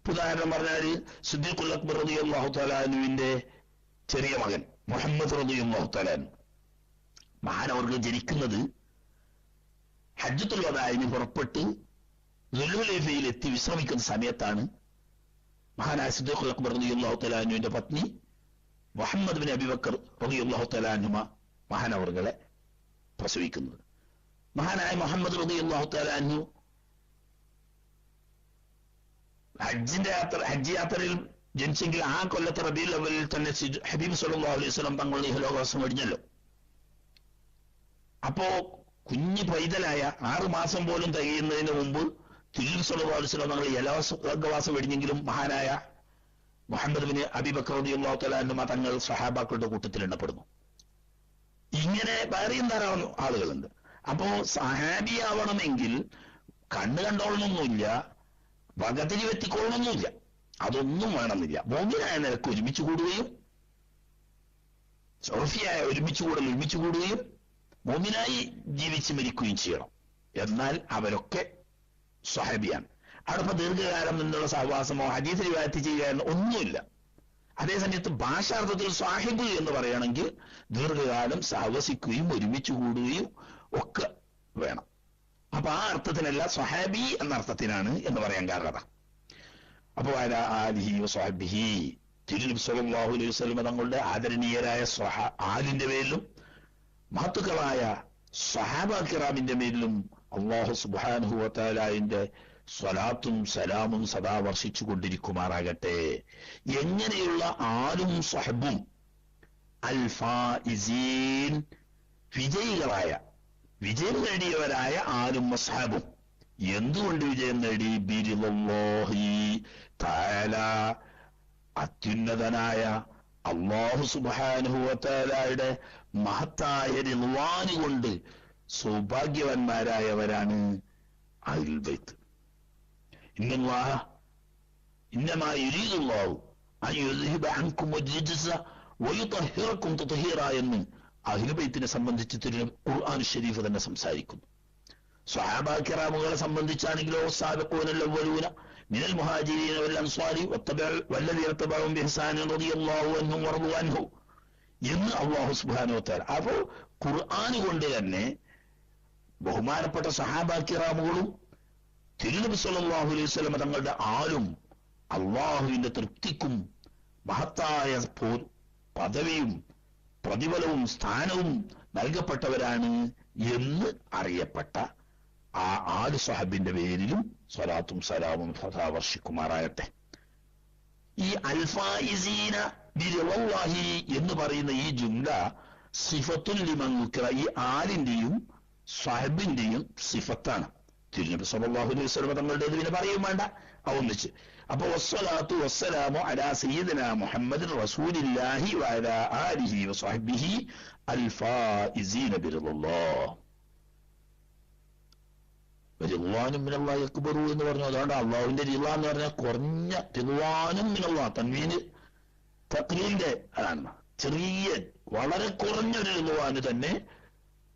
ഉദാഹരണം പറഞ്ഞാല് സിദ്ദീഖുൽ അക്ബർ റളിയല്ലാഹു തആല അൻഹുവിന്റെ ചെറിയ മകൻ മുഹമ്മദ് റളിയല്ലാഹു തആല അൻഹു, മഹാനവർകൾ ജനിക്കുന്നത് ഹജ്ജത്തുൽ വദാഇന് പുറപ്പെട്ട് ദുൽഹുലൈഫയിൽ എത്തി വിശ്രമിക്കുന്ന സമയത്താണ് മഹാനായ സിദ്ദീഖുൽ അക്ബർ റളിയല്ലാഹു തആല അൻഹുവിന്റെ പത്നി മുഹമ്മദ് ബിൻ അബി ബക്കർ റളിയല്ലാഹു തആല അൻഹുമ മഹാനവർകളെ പ്രസവിക്കുന്നത്. മഹാനായ മുഹമ്മദ് റളിയല്ലാഹു തആല അൻഹു ഹജ്ജ് യാത്രയിൽ ജനിച്ചെങ്കിൽ ആ കൊല്ലത്തെ റബീഉൽ അവ്വലിൽ തന്നെ ഹബീബ് സല്ലല്ലാഹു അലൈഹി വസല്ലം തങ്ങളുടെ ഇഹലോകവാസം വെടിഞ്ഞല്ലോ. അപ്പോ കുഞ്ഞു പൈതലായ 6 മാസം പോലും തികയുന്നതിന് മുമ്പ് തിരുനബി സല്ലല്ലാഹു അലൈഹി വസല്ലം തങ്ങൾ ഇഹലോകവാസം വെടിഞ്ഞെങ്കിലും മഹാനായ മുഹമ്മദ് ബിൻ അബി ബക്കർ റളിയല്ലാഹു തആല അൻഹു തങ്ങൾ സഹാബാക്കളുടെ കൂട്ടത്തിൽ എണ്ണപ്പെടുന്നു. ഇങ്ങനെ വേറെയും ധാരാളം ആളുകളുണ്ട്. അപ്പോ സഹാബിയാവണമെങ്കിൽ കണ്ണ് കണ്ടോളണമെന്നില്ല, വകതിരി വെത്തിക്കൊള്ളണമെന്നില്ല, അതൊന്നും വേണമെന്നില്ല. മോമിനായ നിലക്ക് ഒരുമിച്ച് കൂടുകയും സോഫിയായ ഒരുമിച്ച് കൂടുകയും മോമിനായി ജീവിച്ച് മരിക്കുകയും ചെയ്യണം. എന്നാൽ അവരൊക്കെ സ്വഹാബിയാണ്. അവിടെ ഇപ്പൊ ദീർഘകാലം നിന്നുള്ള സഹവാസമോ ഹദീസ് റിവായത്ത് ചെയ്യുക ഒന്നുമില്ല. അതേസമയത്ത് ഭാഷാർത്ഥത്തിൽ സാഹിബ് എന്ന് പറയുകയാണെങ്കിൽ ദീർഘകാലം സഹവസിക്കുകയും ഒരുമിച്ച് കൂടുകയും ഒക്കെ വേണം. അപ്പൊ ആ അർത്ഥത്തിനല്ല സ്വഹാബി എന്ന അർത്ഥത്തിനാണ് എന്ന് പറയാൻ കാരണം. അപ്പോ ആലിഹി വസ്വഹ്ബിഹി തിരുനബി സ്വല്ലല്ലാഹു അലൈഹി വസല്ലം തങ്ങളുടെ ആദരണീയരായ ആലിന്റെ പേരിലും മഹത്തുക്കളായ സ്വഹാബ കിറാമിന്റെ പേരിലും അല്ലാഹു സുബ്ഹാനഹു വ തആലയുടെ സ്വലാത്തും സലാമും സദാ വർഷിച്ചു കൊണ്ടിരിക്കുമാറാകട്ടെ. എങ്ങനെയുള്ള ആലും സ്വഹബും അൽ ഫായിസീൻ വിജയം നേടിയവരായ ആലും വസ്ഹാബും എന്തുകൊണ്ട് വിജയം നേടി? ബിരിദല്ലാഹി തആല അത്യുന്നതനായ അല്ലാഹു സുബ്ഹാനഹു വ തആലയുടെ മഹത്തായ റിദ്വാന് കൊണ്ട് സൗഭാഗ്യവാന്മാരായവരാണ് അഹ്ലുൽ ബൈത്ത്. ഇന്നമാ യുരീദുല്ലാഹു അൻ യുദ്ഹിബ അൻകും വജ്രിജസ വയുതഹിറക്കും തത്ഹീറ എന്ന് അഹ്ലുൽ ബൈത്തിനെ സംബന്ധിച്ച് ഖുർആൻ ശരീഫ് തന്നെ സംസാരിക്കുന്നു. സ്വഹാബ കിറാമുകളെ സംബന്ധിച്ചാണെങ്കിലോ സാബിഖൂനൽ അവ്വലൂന മിനൽ മുഹാജിരീന വൽ അൻസ്വാരി വല്ലദീന തബഅഹും ബിഇഹ്സാൻ റളിയല്ലാഹു അൻഹും വറളു അൻഹു എന്ന് അല്ലാഹു സുബ്ഹാനഹു വ തആല. അപ്പോൾ ഖുർആൻ കൊണ്ട് തന്നെ ബഹുമാനപ്പെട്ട സ്വഹാബ കിറാമുകളും തിരുനബി സ്വല്ലല്ലാഹു അലൈഹി വസല്ലം തങ്ങളുടെ ആലും അല്ലാഹുവിന്റെ തൃപ്തിക്കും മഹത്തായ പദവിയും പ്രതിഫലവും സ്ഥാനവും നൽകപ്പെട്ടവരാണ് എന്ന് അറിയപ്പെട്ട ആ ആല് സ്വഹബിന്റെ പേരിലും സ്വലാത്തും സലാമും സദാ വർഷിക്കുമാറാകട്ടെ. ഈ അൽഫായിസീന ബിറിളല്ലാഹി എന്ന് പറയുന്ന ഈ ജുംല സിഫത്തുൽ ലിമൻ ദുക്കിറ, ഈ ആലിന്റെയും സ്വഹബിന്റെയും സിഫത്താണ്. തിരുനബി സ്വല്ലല്ലാഹു അലൈഹി വസല്ലം തങ്ങളുടെ ഇതിനെ പറയും വേണ്ട, ഒന്നിച്ച്. അപ്പൊ വസ്സലാത്തു വസ്സലാമു അലാ സയ്യിദിനാ മുഹമ്മദിൻ റസൂലില്ലാഹി വഅലാ ആലിഹി വസ്വഹ്ബിഹി അൽ ഫായിസീന ബിറിളല്ലാഹ്. റിദ്വാനും മിനല്ലാഹി അക്ബറു എന്ന് പറഞ്ഞു. അതുകൊണ്ട് അള്ളാഹുവിന്റെ റിള എന്ന് പറഞ്ഞാൽ കുറഞ്ഞ റിദ്വാനും മിനല്ലാഹ്, തൻവീന് തഖ്ലീലിന്റെ അതാണ്, ചെറിയ വളരെ കുറഞ്ഞൊരു റിദ്വാന് തന്നെ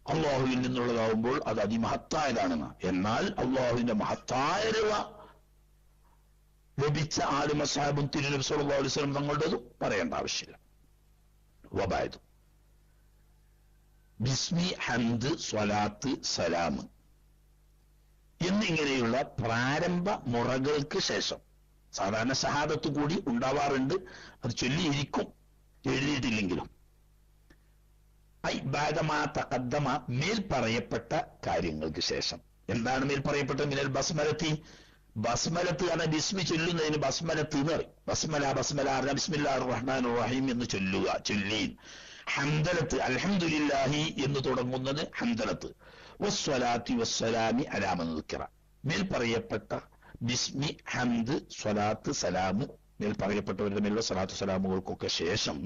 അള്ളാഹുവിൽ നിന്നുള്ളതാവുമ്പോൾ അത് അതിമഹത്തായതാണെന്ന്. എന്നാൽ അള്ളാഹുവിന്റെ മഹത്തായ റിള ലഭിച്ച ആലും അസ്ഹാബും തിരുനബി സ്വല്ലല്ലാഹു അലൈഹി വസല്ലം തങ്ങളുടേതും പറയേണ്ട ആവശ്യമില്ല. വബഅദ് ബിസ്മി ഹംദ് സ്വലാത്ത് സലാം എന്നിങ്ങനെയുള്ള പ്രാരംഭ മുറകൾക്ക് ശേഷം സാധാരണ ഷഹാദത്ത് കൂടി ഉണ്ടാവാറുണ്ട്. അത് ചൊല്ലിയിരിക്കും എഴുതിയിട്ടില്ലെങ്കിലും. ബാദമാ തഖദ്ദമ മേൽ പറയപ്പെട്ട കാര്യങ്ങൾക്ക് ശേഷം. എന്താണ് മേൽ പറയപ്പെട്ടത്? മിനൽ ബസ്മലത്തി, ബസ്മലത്ത് എന്ന ബിസ്മി ചൊല്ലുന്നതിന് ബസ്മലത്ത് എന്ന് പറയും. ബസ്മല ബിസ്മില്ലാഹിർ റഹ്മാനിർ റഹീം എന്ന് ചൊല്ലീൻ. ഹംദലത്ത് അൽഹംദുലില്ലാഹി എന്ന് തുടങ്ങുന്നത് ഹംദലത്ത്. വസ്സലാത്തി വസ്സലാമി അലാ മൻ ദുക്കിറ, മേൽ പറയപ്പെട്ട ബിസ്മി ഹംദ് സ്വലാത്ത് സലാമ് മേൽ പറയപ്പെട്ടവരുടെ മേലുള്ള സ്വലാത്ത് സലാമുകൾക്കൊക്കെ ശേഷം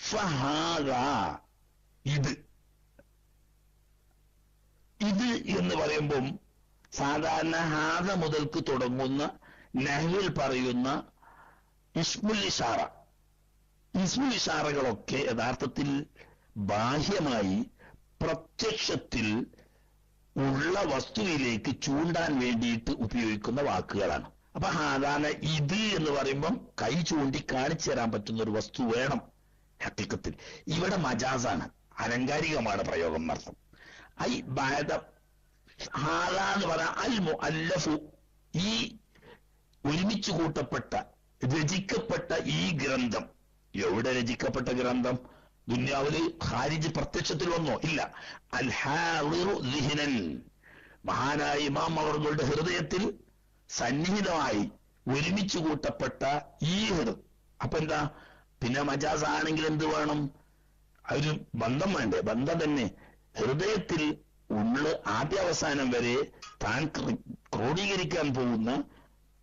ഫഹാദാ ഇത് എന്ന് പറയുമ്പം സാധാരണ ഹാദ മുതൽക്ക് തുടങ്ങുന്ന നഹ്വിൽ പറയുന്ന ഇസ്മുൽ ഇഷാറകളൊക്കെ യഥാർത്ഥത്തിൽ ബാഹ്യമായി പ്രത്യക്ഷത്തിൽ ഉള്ള വസ്തുവിലേക്ക് ചൂണ്ടാൻ വേണ്ടിയിട്ട് ഉപയോഗിക്കുന്ന വാക്കുകളാണ്. അപ്പൊ സാധാരണ ഇത് എന്ന് പറയുമ്പം കൈ ചൂണ്ടി കാണിച്ചു തരാൻ പറ്റുന്ന ഒരു വസ്തു വേണം. ഹഖീഖത്തിൽ ഇവിടെ മജാസാണ്, അലങ്കാരികമാണ് പ്രയോഗം എന്നർത്ഥം. ഐ ബാദ ഹാദ എന്ന് പറയാം അൽ മുഅല്ലഫു, ഈ ഒരുമിച്ച് കൂട്ടപ്പെട്ട രചിക്കപ്പെട്ട ഈ ഗ്രന്ഥം. എവിടെ രചിക്കപ്പെട്ട ഗ്രന്ഥം? ദുന്യാവില് ഖാരിജ് പ്രത്യക്ഷത്തിൽ വന്നോ? ഇല്ല. അൽ ഹാദിറു ദിഹ്നൻ, മഹാനായ ഇമാം അവരുടെ ഹൃദയത്തിൽ സന്നിഹിതമായി ഒരുമിച്ച് കൂട്ടപ്പെട്ട ഈ അപ്പൊ എന്താ പിന്നെ മജാസ് ആണെങ്കിൽ എന്ത് വേണം? ഒരു ബന്ധം വേണ്ടേ? ബന്ധം തന്നെ. ഹൃദയത്തിൽ ഉള്ള ആദ്യാവസാനം വരെ താൻ ക്രോഡീകരിക്കാൻ പോകുന്ന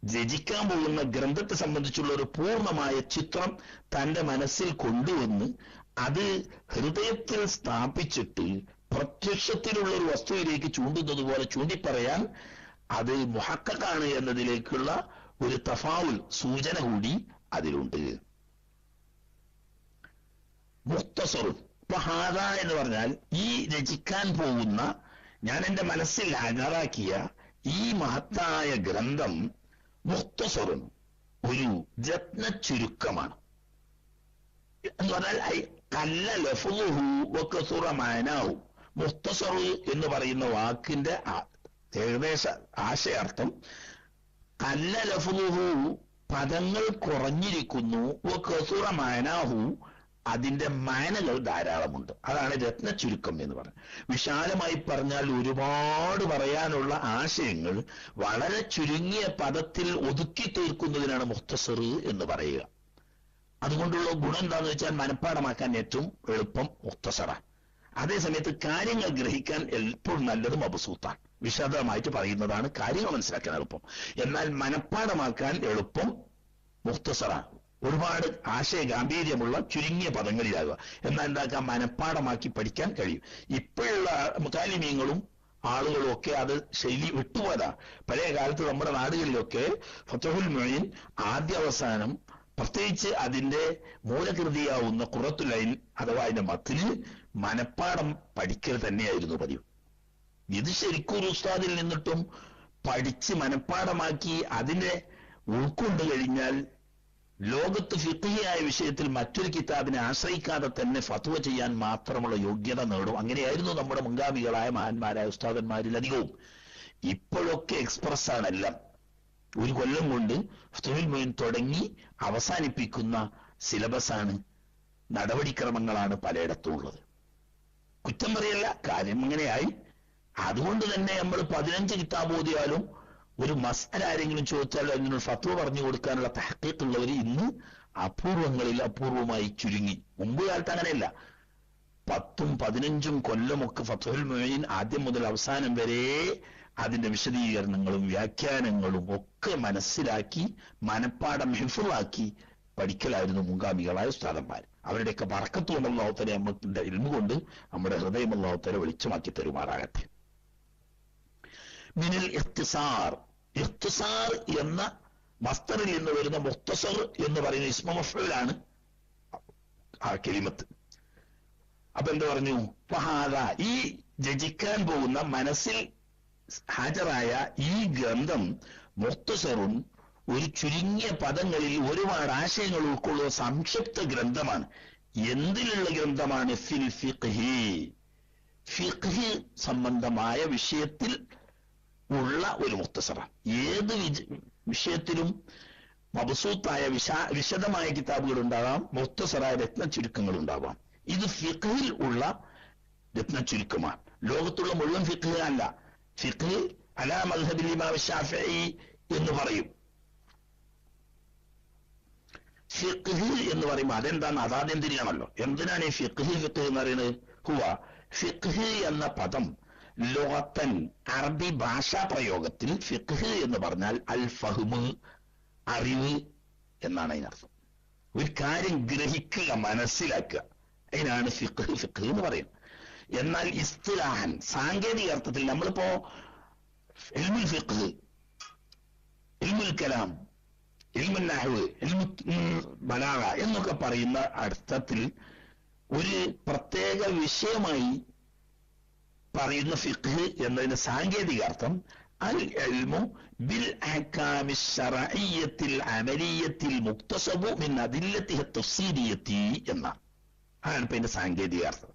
രചിക്കാൻ പോകുന്ന ഗ്രന്ഥത്തെ സംബന്ധിച്ചുള്ള ഒരു പൂർണ്ണമായ ചിത്രം തന്റെ മനസ്സിൽ കൊണ്ടുവന്ന് അത് ഹൃദയത്തിൽ സ്ഥാപിച്ചിട്ട് പ്രത്യക്ഷത്തിലുള്ള ഒരു വസ്തുവിലേക്ക് ചൂണ്ടുന്നത് പോലെ ചൂണ്ടിപ്പറയാൻ അത് മുഹക്കക്കാണ് എന്നതിലേക്കുള്ള ഒരു തഫാവുൽ സൂചന കൂടി അതിലുണ്ട്. മുഖ്തസറുൻ, ഇപ്പൊ ഹാദ എന്ന് പറഞ്ഞാൽ ഈ രചിക്കാൻ പോകുന്ന, ഞാൻ എന്റെ മനസ്സിൽ അകറാക്കിയ ഈ മഹത്തായ ഗ്രന്ഥം മുഖ്തസറുൻ, ഒരു രത്ന ചുരുക്കമാണ് എന്ന് പറഞ്ഞാൽ കല്ല ലഫ്ളുഹു വകസുറ മഅനാഹു. മുഖ്തസർ എന്ന് പറയുന്ന വാക്കിന്റെ ഏകദേശ ആശയാർത്ഥം കല്ല ലഫ്ളുഹു, പദങ്ങൾ കുറഞ്ഞിരിക്കുന്നു, വകസുറ മഅനാഹു, അതിന്റെ മാനകൾ ധാരാളമുണ്ട്. അതാണ് രത്ന ചുരുക്കം എന്ന് പറയുന്നത്. വിശാലമായി പറഞ്ഞാൽ ഒരുപാട് പറയാനുള്ള ആശയങ്ങൾ വളരെ ചുരുങ്ങിയ പദത്തിൽ ഒതുക്കി തീർക്കുന്നതിനാണ് മുഖ്തസർ എന്ന് പറയുക. അതുകൊണ്ടുള്ള ഗുണം എന്താണെന്ന് വെച്ചാൽ മനഃപ്പാടമാക്കാൻ ഏറ്റവും എളുപ്പം മുഖ്തസറാണ്. അതേസമയത്ത് കാര്യങ്ങൾ ഗ്രഹിക്കാൻ എപ്പോഴും നല്ലത് മബ്സൂത്താണ്. വിശദമായിട്ട് പറയുന്നതാണ് കാര്യങ്ങൾ മനസ്സിലാക്കാൻ എളുപ്പം. എന്നാൽ മനഃപ്പാടമാക്കാൻ എളുപ്പം മുഖ്തസറാണ്. ഒരുപാട് ആശയ ഗാംഭീര്യമുള്ള ചുരുങ്ങിയ പദങ്ങളിലാകുക. എന്നാൽ എന്താക്കാം, മനഃപ്പാടമാക്കി പഠിക്കാൻ കഴിയും. ഇപ്പോഴുള്ള മുതാലിമീങ്ങളും ആളുകളും ഒക്കെ അത് ശൈലി വിട്ടുപോയതാ. പഴയ കാലത്ത് നമ്മുടെ നാടുകളിലൊക്കെ ഫത്ഹുൽ മുഈൻ ആദ്യ അവസാനം, പ്രത്യേകിച്ച് അതിന്റെ മൂലകൃതിയാവുന്ന ഖുറത്തുൽ ഐൻ അഥവാ അതിന്റെ മത്തിന് മനഃപ്പാടം പഠിക്കൽ തന്നെയായിരുന്നു പതിവ്. ഇത് ശരിക്കും ഒരു ഉസ്താദിൽ നിന്നിട്ടും പഠിച്ച് മനഃപ്പാടമാക്കി അതിനെ ഉൾക്കൊണ്ടു കഴിഞ്ഞാൽ ലോകത്ത് ഫിഖ്ഹിയായ വിഷയത്തിൽ മറ്റൊരു കിതാബിനെ ആശ്രയിക്കാതെ തന്നെ ഫത്വ ചെയ്യാൻ മാത്രമുള്ള യോഗ്യത നേടും. അങ്ങനെയായിരുന്നു നമ്മുടെ മുൻഗാമികളായ മഹാന്മാരായ ഉസ്താദന്മാരിൽ അധികവും. ഇപ്പോഴൊക്കെ എക്സ്പ്രസ് ആണെല്ലാം. ഒരു കൊല്ലം കൊണ്ട് ഫത്ഹുൽ മുഈൻ തുടങ്ങി അവസാനിപ്പിക്കുന്ന സിലബസാണ്, നടപടിക്രമങ്ങളാണ് പലയിടത്തും ഉള്ളത്. കുറ്റം പറയല്ല, കാര്യം അങ്ങനെയായി. അതുകൊണ്ട് തന്നെ നമ്മൾ 15 കിതാബ് ഓതിയാലും ഒരു മസ്അല ആരെങ്കിലും ചോദിച്ചാലോ അതിനൊരു ഫത്വ പറഞ്ഞു കൊടുക്കാനുള്ള തഹ്ഖീഖുള്ളവർ ഇന്ന് അപൂർവങ്ങളിൽ അപൂർവമായി ചുരുങ്ങി. മുമ്പ് കാലത്ത് അങ്ങനെയല്ല. 10ഉം 15ഉം കൊല്ലമൊക്കെ ഫത്ഹുൽ മുഈൻ ആദ്യം മുതൽ അവസാനം വരെ അതിന്റെ വിശദീകരണങ്ങളും വ്യാഖ്യാനങ്ങളും ഒക്കെ മനസ്സിലാക്കി മനഃപ്പാടം ഹിഫ്ളാക്കി പഠിക്കലായിരുന്നു മുൻഗാമികളായ ഉസ്താദന്മാർ. അവരുടെയൊക്കെ ബറക്കത്ത് കൊണ്ട് അല്ലാഹു തആല നമ്മുടെ ഇൽമു കൊണ്ട് നമ്മുടെ ഹൃദയം അല്ലാഹു തആല വെളിച്ചമാക്കി തരുമാറാകട്ടെ. മിനൽ ഇഖ്തിസാർ, ഇഖ്തിസാർ എന്ന മസ്തറിൽ നിന്ന് വരുന്ന മുഖ്തസർ എന്ന് പറയുന്ന ഇസ്മ മഫ്ഊലാണ് ആ കലിമത്ത്. അപ്പൊ എന്ത് പറഞ്ഞു, ഫഹാദ, ഈ രചിക്കാൻ പോകുന്ന മനസ്സിൽ ഹാജരായ ഈ ഗ്രന്ഥം മുഖ്തസറുൻ, ഒരു ചുരുങ്ങിയ പദങ്ങളിൽ ഒരുപാട് ആശയങ്ങൾ ഉൾക്കൊള്ളുന്ന സംക്ഷിപ്ത ഗ്രന്ഥമാണ്. എന്തിലുള്ള ഗ്രന്ഥമാണ്? ഫിൽ ഫിഖ്ഹി, ഫിഖ്ഹ് സംബന്ധമായ വിഷയത്തിൽ ഉള്ള ഒരു മുഖ്തസറാണ്. ഏത് വിഷയത്തിലും മബ്സൂത്തായ വിശദമായ കിതാബുകൾ ഉണ്ടാകാം, മുഖ്തസറായ രത്ന ചുരുക്കങ്ങൾ ഉണ്ടാവാം. ഇത് ഫിഖ്ഹിൽ ഉള്ള രത്ന ചുരുക്കമാണ്. ലോകത്തുള്ള മുഴുവൻ ഫിഖ്ഹ് അല്ല. ഫിഖ്ഹ് അലാ മദ്ഹബിൽ ഇമാം ശാഫിഈ എന്ന് പറയും. ഫിഖ്ഹ് എന്ന് പറയുമ്പോൾ അതെന്താണ്? അതാദ്യം തിരിയണമല്ലോ. എന്തിനാണ് ഈ ഫിഖ്ഹ് എന്ന് പറയുന്നത്? ഹുവ, ഫിഖ്ഹ് എന്ന പദം ലോകത്തൻ, അറബി ഭാഷാ പ്രയോഗത്തിൽ ഫിഖ്ഹ് എന്ന് പറഞ്ഞാൽ അൽ ഫഹ്മ്, അറിവ് എന്നാണ് അതിനർത്ഥം. ഒരു കാര്യം ഗ്രഹിക്കുക, മനസ്സിലാക്കുക, അതിനാണ് ഫിഖ്ഹ് എന്ന് പറയുന്നത്. എന്നാൽ ഇസ്തിലാഹൻ, സാങ്കേതിക അർത്ഥത്തിൽ നമ്മളിപ്പോ ഇൽമുൽ ഫിഖ്ഹ്, ഇൽമുൽ കലാം, ഇൽമുൽ നഹ്വ്, ഇൽമുൽ ബലാഗ എന്നൊക്കെ പറയുന്ന അർത്ഥത്തിൽ ഒരു പ്രത്യേക വിഷയമായി പറയുന്ന ഫിഖ്ഹ് എന്നതിന് സാങ്കേതിക അർത്ഥം അൽ ഇൽമു ബിൽ അഹ്കാമി ശർഇയ്യത്തിൽ അമലിയ്യത്തിൽ മുക്തസബു മിൻ അദില്ലത്തിഹി തഫ്സീലിയ്യത്തി എന്നാണ്. അതാണ് ഇപ്പൊ ഇതിന്റെ സാങ്കേതിക അർത്ഥം.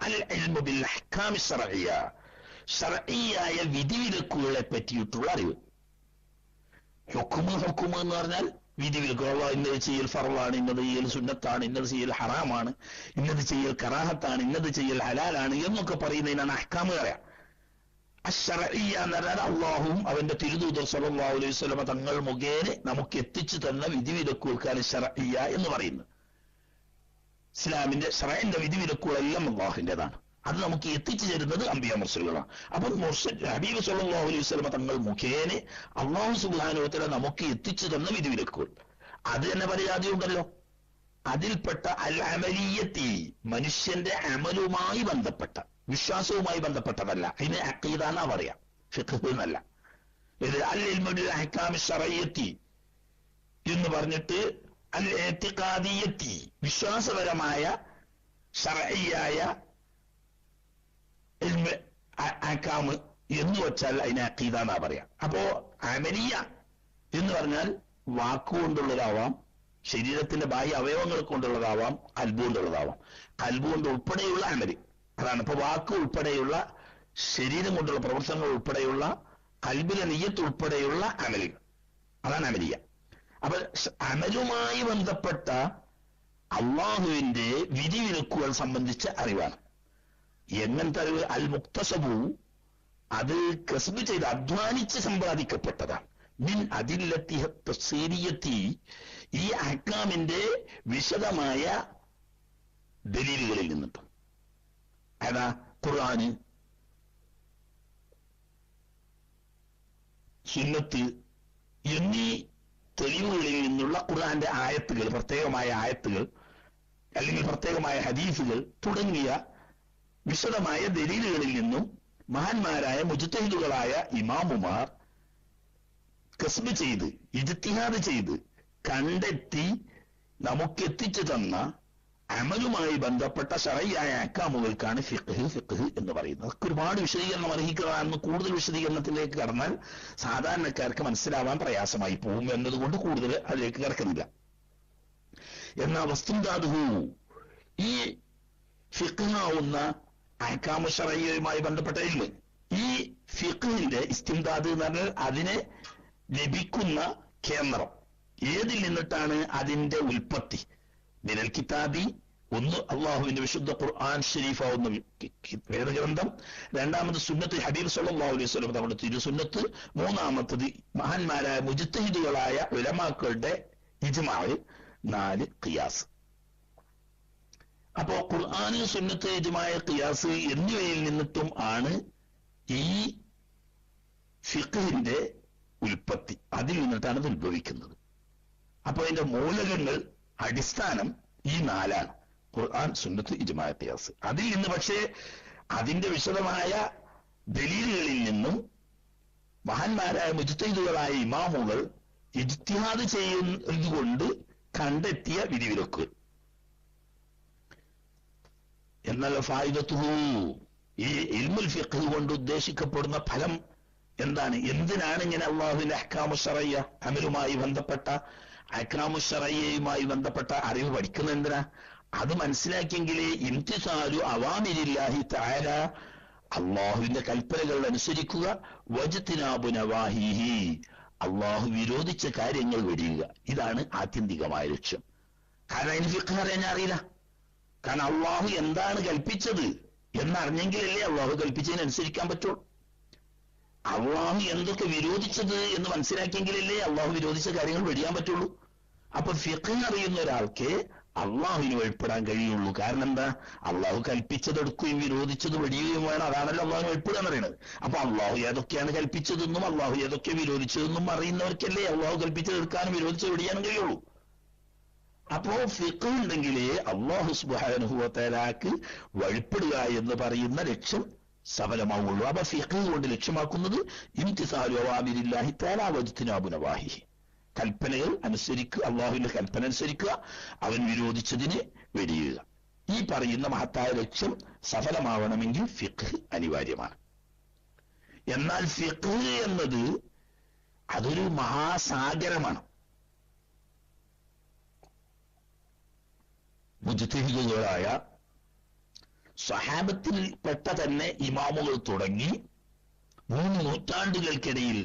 അൽ ഇൽമു ബിൽ അഹ്കാമി ശർഇയ്യ, ശർഇയ്യായ വിധിവിലക്കുകളെ പറ്റിയിട്ടുള്ള അറിവ്. ഹുക്മ് എന്ന് പറഞ്ഞാൽ വിധിവിലക്കുകൾ. ഇന്നത് ചെയ്യൽ ഫർളാണ്, ഇന്നത് ചെയ്യൽ സുന്നത്താണ്, ഇന്നത് ചെയ്യൽ ഹറാമാണ്, ഇന്നത് ചെയ്യൽ കറാഹത്താണ്, ഇന്നത് ചെയ്യൽ ഹലാലാണ് എന്നൊക്കെ പറയുന്നതിനാണ് അഹ്കാമ് പറയാം. അശ്ശർഇയ്യ എന്ന് പറഞ്ഞാൽ അള്ളാഹുവും അവന്റെ തിരുദൂതർ സ്വല്ലല്ലാഹു അലൈഹി വസല്ലമ തങ്ങൾ മുഖേന നമുക്ക് എത്തിച്ചു തന്ന വിധിവിലക്കുകൾക്കാണ് ശർഇയ്യ എന്ന് പറയുന്നത്. ഇസ്ലാമിന്റെ ശർഇന്റെ വിധിവിലക്കുകളെല്ലാം അള്ളാഹുവിന്റേതാണ്. അത് നമുക്ക് എത്തിച്ചു തരുന്നത് അംബിയാ മുർസലുകളാണ്. അപ്പം ഹബീബ് സ്വല്ലല്ലാഹു അലൈഹി വസല്ലമ തങ്ങൾ മുഖേന അള്ളാഹു സുബ്ഹാനഹു വ തആല നമുക്ക് എത്തിച്ചു തന്ന വിധിവിലക്കുകൾ, അത് തന്നെ പരാതിയുണ്ടല്ലോ. അതിൽപ്പെട്ട അൽ അമലിയ്യത്തി, മനുഷ്യന്റെ അമലുമായി ബന്ധപ്പെട്ട, വിശ്വാസവുമായി ബന്ധപ്പെട്ടതല്ല. അതിന് അഖീദ എന്നാ പറയാം, ഫിഖ്ഹ് എന്നല്ല. ഇത് അൽ ഇൽമു ബിൽ അഹ്കാമി ശറയ്യത്തി എന്ന് പറഞ്ഞിട്ട് അൽ ഇഅ്തിഖാദിയ്യത്തി വിശ്വാസപരമായ ശർഈയായ ഇൽമു അഹ്കാം എന്ന് വെച്ചാൽ അതിനെ അഖീദ എന്നാ പറയാ. അപ്പോ അമലിയ എന്ന് പറഞ്ഞാൽ വാക്കുകൊണ്ടുള്ളതാവാം, ശരീരത്തിന്റെ ബാഹ്യ അവയവങ്ങൾ കൊണ്ടുള്ളതാവാം, കൽബ് കൊണ്ടുള്ളതാവാം. കൽബ് കൊണ്ട് ഉൾപ്പെടെയുള്ള അമല് അതാണ്. ഇപ്പൊ വാക്ക് ഉൾപ്പെടെയുള്ള ശരീരം കൊണ്ടുള്ള പ്രവർത്തനങ്ങൾ ഉൾപ്പെടെയുള്ള കൽബിലെ നിയ്യത്ത് ഉൾപ്പെടെയുള്ള അമലുകൾ, അതാണ് അമലിയ. അപ്പൊ അമലുമായി ബന്ധപ്പെട്ട അള്ളാഹുവിന്റെ വിധിവിലക്കുകൾ സംബന്ധിച്ച അറിവാണ്. എങ്ങനത്തെ അറിവ്? അൽ മുക്തസബു, അത് കസ്ബ് ചെയ്ത് അധ്വാനിച്ച് സമ്പാദിക്കപ്പെട്ടതാണ്. മിൻ അദില്ലത്തി തഫ്സീരിയത്തി, ഈ അഹ്കാമിന്റെ വിശദമായ ദലീലുകളിൽ നിന്നിട്ടും. അതാ ഖുർആന്, സുന്നത്ത് എന്നീ തെളിവുകളിൽ നിന്നുള്ള ഖുർആന്റെ ആയത്തുകൾ, പ്രത്യേകമായ ആയത്തുകൾ അല്ലെങ്കിൽ പ്രത്യേകമായ ഹദീസുകൾ തുടങ്ങിയ വിശദമായ ദലീലുകളിൽ നിന്നും മഹാന്മാരായ മുജ്തഹിദുകളായ ഇമാമുമാർ കസ്ബ് ചെയ്ത് ഇജ്തിഹാദ് ചെയ്ത് കണ്ടെത്തി നമുക്കെത്തിച്ചു തന്ന അമലുമായി ബന്ധപ്പെട്ട ശറഈയായ അഹ്കാമുകൾക്കാണ് ഫിഖ്ഹ് എന്ന് പറയുന്നത്. ഒരുപാട് വിശദീകരണം അർഹിക്കുന്നതാണെന്ന് കൂടുതൽ വിശദീകരണത്തിലേക്ക് കടന്നാൽ സാധാരണക്കാർക്ക് മനസ്സിലാവാൻ പ്രയാസമായി പോകും എന്നതുകൊണ്ട് കൂടുതൽ അതിലേക്ക് കിടക്കുന്നില്ല. എന്നാൽ വസ്തുതാദുഹു, ഈ ഫിഖ്ഹാവുന്ന അഹ്കാമു ശറഈയുമായി ബന്ധപ്പെട്ട ഇൽമ്, ഈ ഫിഖ്ഹിന്റെ ഇസ്തിംദാദ് എന്ന് പറഞ്ഞാൽ അതിനെ ലഭിക്കുന്ന കേന്ദ്രം, ഏതിൽ നിന്നിട്ടാണ് അതിന്റെ ഉൽപ്പത്തി? മിനൽ കിതാബി, ഒന്ന് അള്ളാഹുവിന്റെ വിശുദ്ധ ഖുർആൻ ഷരീഫാവുന്ന വേദഗ്രന്ഥം, രണ്ടാമത് സുന്നത്ത് ഹബീബ് സല്ലല്ലാഹു അലൈഹി വസല്ലം തങ്ങളുടെ തിരുസുന്നത്ത്, മൂന്നാമത്തത് മഹാന്മാരായ മുജ്തഹിദുകളായ ഉലമാക്കളുടെ ഇജ്മാഅ്, 4 ഖിയാസ്. അപ്പോ ഖുർആന്, സുന്നത്ത്, ഇജ്മാഅ്, ഖിയാസ് എന്നിവയിൽ നിന്നിട്ടും ആണ് ഈ ഫിഖ്ഹിന്റെ ഉൽപ്പത്തി. അതിൽ നിന്നിട്ടാണ് ഇത് ഉത്ഭവിക്കുന്നത്. അപ്പൊ അതിന്റെ മൂലകങ്ങൾ, അടിസ്ഥാനം ഈ 4ആണ്: ഖുർആൻ, സുന്നത്ത്, ഇജ്മാഅ്, ഖിയാസ്. അതിൽ നിന്ന് പക്ഷേ അതിന്റെ വിശദമായ ദലീലുകളിൽ നിന്നും മഹാന്മാരായ മുജ്തഹിദുകളായ ഇമാമുകൾ ഇജ്തിഹാദ് ചെയ്യുന്നതുകൊണ്ട് കണ്ടെത്തിയ വിധിവിലക്കുകൾ. എന്നാൽ ഫായിദത്തുഹു, ഈ ഇൽമുൽ ഫിഖ്ഹ് കൊണ്ട് ഉദ്ദേശിക്കപ്പെടുന്ന ഫലം എന്താണ്? എന്തിനാണ് ഇങ്ങനെ അള്ളാഹുവിന്റെ അഹ്കാമു ശറയ്യ, അമലുമായി ബന്ധപ്പെട്ട അഹ്കാമു ശറയ്യയുമായി ബന്ധപ്പെട്ട അറിവ് പഠിക്കുന്നത് എന്തിനാ? അത് മനസ്സിലാക്കിയെങ്കിലേ ഇംതിസാലു അവാമിരില്ലാഹി തആല, അള്ളാഹുവിന്റെ കൽപ്പനകൾ അനുസരിക്കുക, വജ്തിനാബു നവാഹിഹി, അള്ളാഹു വിരോധിച്ച കാര്യങ്ങൾ വെടിയുക. ഇതാണ് ആത്യന്തികമായ ലക്ഷ്യം. കാരണം അതിന് ഫിഖ്ഹ് അറിയാൻ അറിയില്ല. കാരണം അള്ളാഹു എന്താണ് കൽപ്പിച്ചത് എന്നറിഞ്ഞെങ്കിലല്ലേ അള്ളാഹു കൽപ്പിച്ചതിനനുസരിക്കാൻ പറ്റുള്ളൂ. അള്ളാഹു എന്തൊക്കെ വിരോധിച്ചത് എന്ന് മനസ്സിലാക്കിയെങ്കിലല്ലേ അള്ളാഹു വിരോധിച്ച കാര്യങ്ങൾ വെടിയാൻ പറ്റുള്ളൂ. അപ്പൊ ഫിഖ്ഹ് അറിയുന്ന ഒരാൾക്ക് അള്ളാഹുവിന് വഴിപ്പെടാൻ കഴിയുള്ളൂ. കാരണം എന്താ? അള്ളാഹു കൽപ്പിച്ചതെടുക്കുകയും വിരോധിച്ചത് വെടിയുകയും വേണം. അതാണല്ലോ അള്ളാഹുവിന് വഴിപ്പെടുക എന്ന് പറയുന്നത്. അപ്പൊ അള്ളാഹു ഏതൊക്കെയാണ് കൽപ്പിച്ചതെന്നും അള്ളാഹു ഏതൊക്കെ വിരോധിച്ചതെന്നും അറിയുന്നവർക്കല്ലേ അള്ളാഹു കൽപ്പിച്ചത് എടുക്കാനും വിരോധിച്ചത് വെടിയാനും കഴിയുള്ളൂ. അപ്പോ ഫിഖ്ഹ് ഉണ്ടെങ്കിലേ അല്ലാഹു സുബ്ഹാനഹു വ തആലക്ക് വഴിപ്പെടുക എന്ന് പറയുന്ന ലക്ഷ്യം സഫലമാവുള്ളൂ. അപ്പൊ ഫിഖ്ഹ് കൊണ്ട് ലക്ഷ്യമാക്കുന്നത് ഇംതിസാലു അവാമിരില്ലാഹി തആല വജ്തിനാബു നവാഹിഹി, കൽപ്പനകൾ അനുസരിക്കുക, അള്ളാഹുവിന്റെ കൽപ്പന അനുസരിക്കുക, അവൻ വിരോധിച്ചതിനെ വെടിയുക. ഈ പറയുന്ന മഹത്തായ ലക്ഷ്യം സഫലമാവണമെങ്കിൽ ഫിഖ്ഹ് അനിവാര്യമാണ്. എന്നാൽ ഫിഖ്ഹ് എന്നത് അതൊരു മഹാസാഗരമാണ്. മുജ്തഹിദുകളായ സ്വഹാബത്തിൽപ്പെട്ട തന്നെ ഇമാമുകൾ തുടങ്ങി 3 നൂറ്റാണ്ടുകൾക്കിടയിൽ